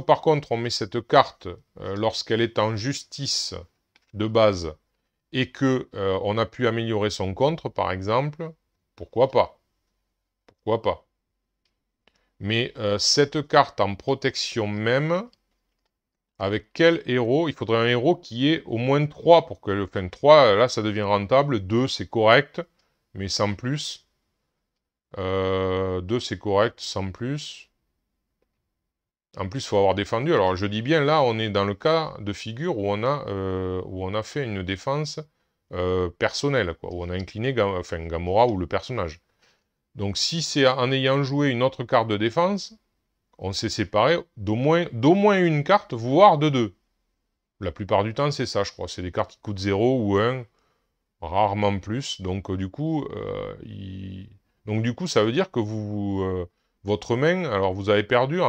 par contre, on met cette carte lorsqu'elle est en justice de base, et que on a pu améliorer son contre, par exemple, pourquoi pas? Pourquoi pas? Mais cette carte en protection même, avec quel héros? Il faudrait un héros qui ait au moins 3 pour que... Enfin, 3, là, ça devient rentable. 2, c'est correct, mais sans plus. 2, c'est correct, sans plus. En plus, il faut avoir défendu. Alors, je dis bien, là, on est dans le cas de figure où on a fait une défense personnelle, quoi, où on a incliné Gamora ou le personnage. Donc, si c'est en ayant joué une autre carte de défense, on s'est séparé d'au moins une carte, voire de 2. La plupart du temps, c'est ça, je crois. C'est des cartes qui coûtent 0 ou 1, rarement plus. Donc, du coup, ça veut dire que votre main, alors vous avez perdu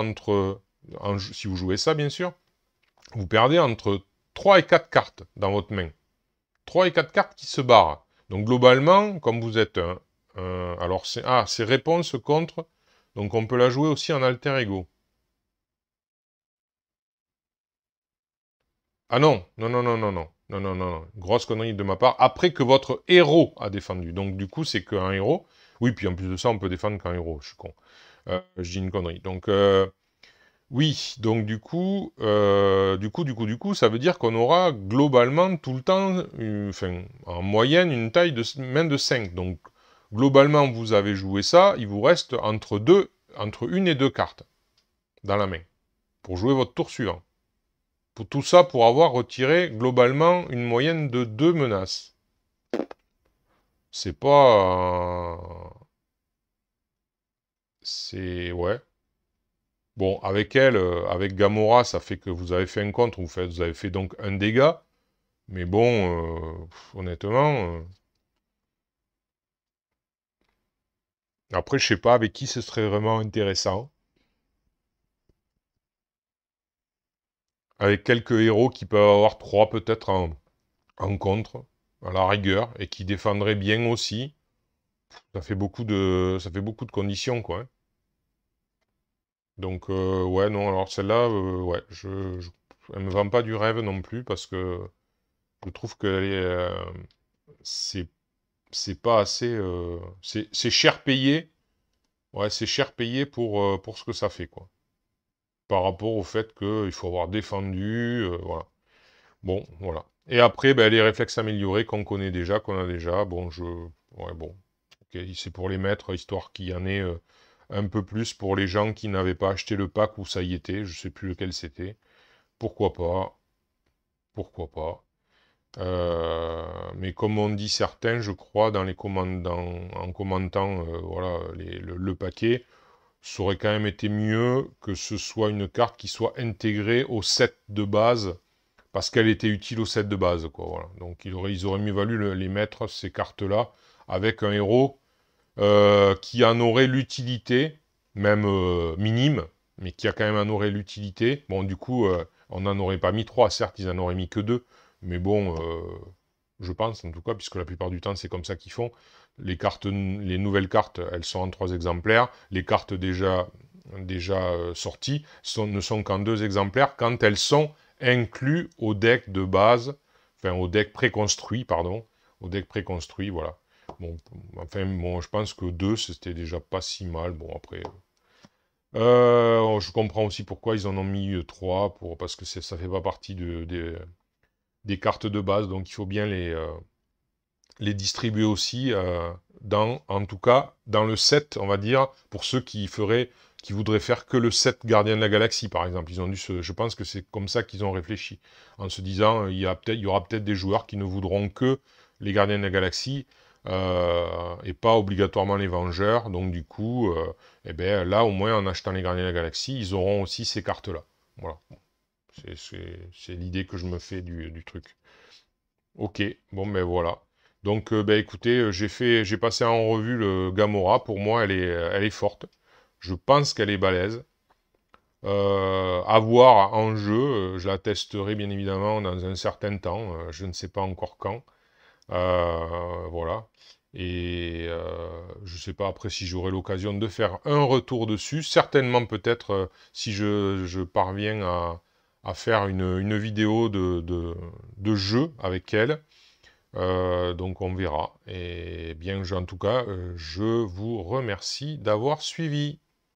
si vous jouez ça, bien sûr, vous perdez entre 3 et 4 cartes dans votre main. 3 et 4 cartes qui se barrent. Donc, globalement, comme vous êtes alors, c'est réponse contre. Donc, on peut la jouer aussi en alter ego. Ah non, non, non, non, non, non. Non, non, non, non. Grosse connerie de ma part. Après que votre héros a défendu. Donc, du coup, c'est qu'un héros. Oui, puis en plus de ça, on peut défendre qu'un héros. Je suis con. Je dis une connerie. Donc, oui. Donc, du coup, ça veut dire qu'on aura globalement tout le temps, enfin, en moyenne, une taille de main de 5. Donc, globalement, vous avez joué ça. Il vous reste entre une et deux cartes dans la main pour jouer votre tour suivant. Pour tout ça, pour avoir retiré globalement une moyenne de 2 menaces. C'est pas... c'est... Ouais. Bon, avec elle, avec Gamora, ça fait que vous avez fait un contre, vous avez fait donc un dégât. Mais bon, honnêtement... Après, je sais pas avec qui ce serait vraiment intéressant. Avec quelques héros qui peuvent avoir 3 peut-être en contre, à la rigueur, et qui défendraient bien aussi. Ça fait beaucoup de conditions, quoi, hein. Donc, ouais, non, alors celle-là, ouais, elle me vend pas du rêve non plus, parce que je trouve que c'est c'est pas assez... c'est cher payé, ouais, c'est cher payé pour ce que ça fait, quoi. Par rapport au fait qu'il faut avoir défendu, voilà. Bon, voilà. Et après, ben, les réflexes améliorés qu'on connaît déjà, qu'on a déjà, bon, ouais, bon. Ok, c'est pour les mettre, histoire qu'il y en ait un peu plus pour les gens qui n'avaient pas acheté le pack où ça y était, je sais plus lequel c'était. Pourquoi pas, pourquoi pas. Mais comme on dit certains, je crois, dans les en commentant voilà, le paquet, ça aurait quand même été mieux que ce soit une carte qui soit intégrée au set de base, parce qu'elle était utile au set de base, quoi, voilà. Donc ils auraient mieux valu les mettre, ces cartes-là, avec un héros qui en aurait l'utilité, même minime, mais qui a quand même en aurait l'utilité. Bon, du coup, on n'en aurait pas mis 3, certes, ils en auraient mis que 2, mais bon, je pense, en tout cas, puisque la plupart du temps, c'est comme ça qu'ils font. Les nouvelles cartes, elles sont en 3 exemplaires. Les cartes déjà sorties ne sont qu'en 2 exemplaires quand elles sont incluses au deck de base, enfin au deck préconstruit, pardon, au deck préconstruit, voilà. Bon, enfin, bon, je pense que 2, c'était déjà pas si mal. Bon, après... je comprends aussi pourquoi ils en ont mis 3, parce que ça fait pas partie des cartes de base, donc il faut bien les distribuer aussi, en tout cas, dans le set, on va dire, pour ceux qui voudraient faire que le set Gardien de la Galaxie, par exemple. Je pense que c'est comme ça qu'ils ont réfléchi, en se disant, il y aura peut-être des joueurs qui ne voudront que les Gardiens de la Galaxie, et pas obligatoirement les Vengeurs, donc du coup, eh ben, là, au moins, en achetant les Gardiens de la Galaxie, ils auront aussi ces cartes-là. Voilà. C'est l'idée que je me fais du truc. Ok, bon ben voilà. Donc ben écoutez, j'ai passé en revue le Gamora. Pour moi, elle est forte. Je pense qu'elle est balèze. À voir en jeu, je la testerai bien évidemment dans un certain temps. Je ne sais pas encore quand. Voilà. Et je ne sais pas après si j'aurai l'occasion de faire un retour dessus. Certainement peut-être si je parviens à faire une vidéo de jeu avec elle. Donc on verra. Et bien, en tout cas, je vous remercie d'avoir suivi.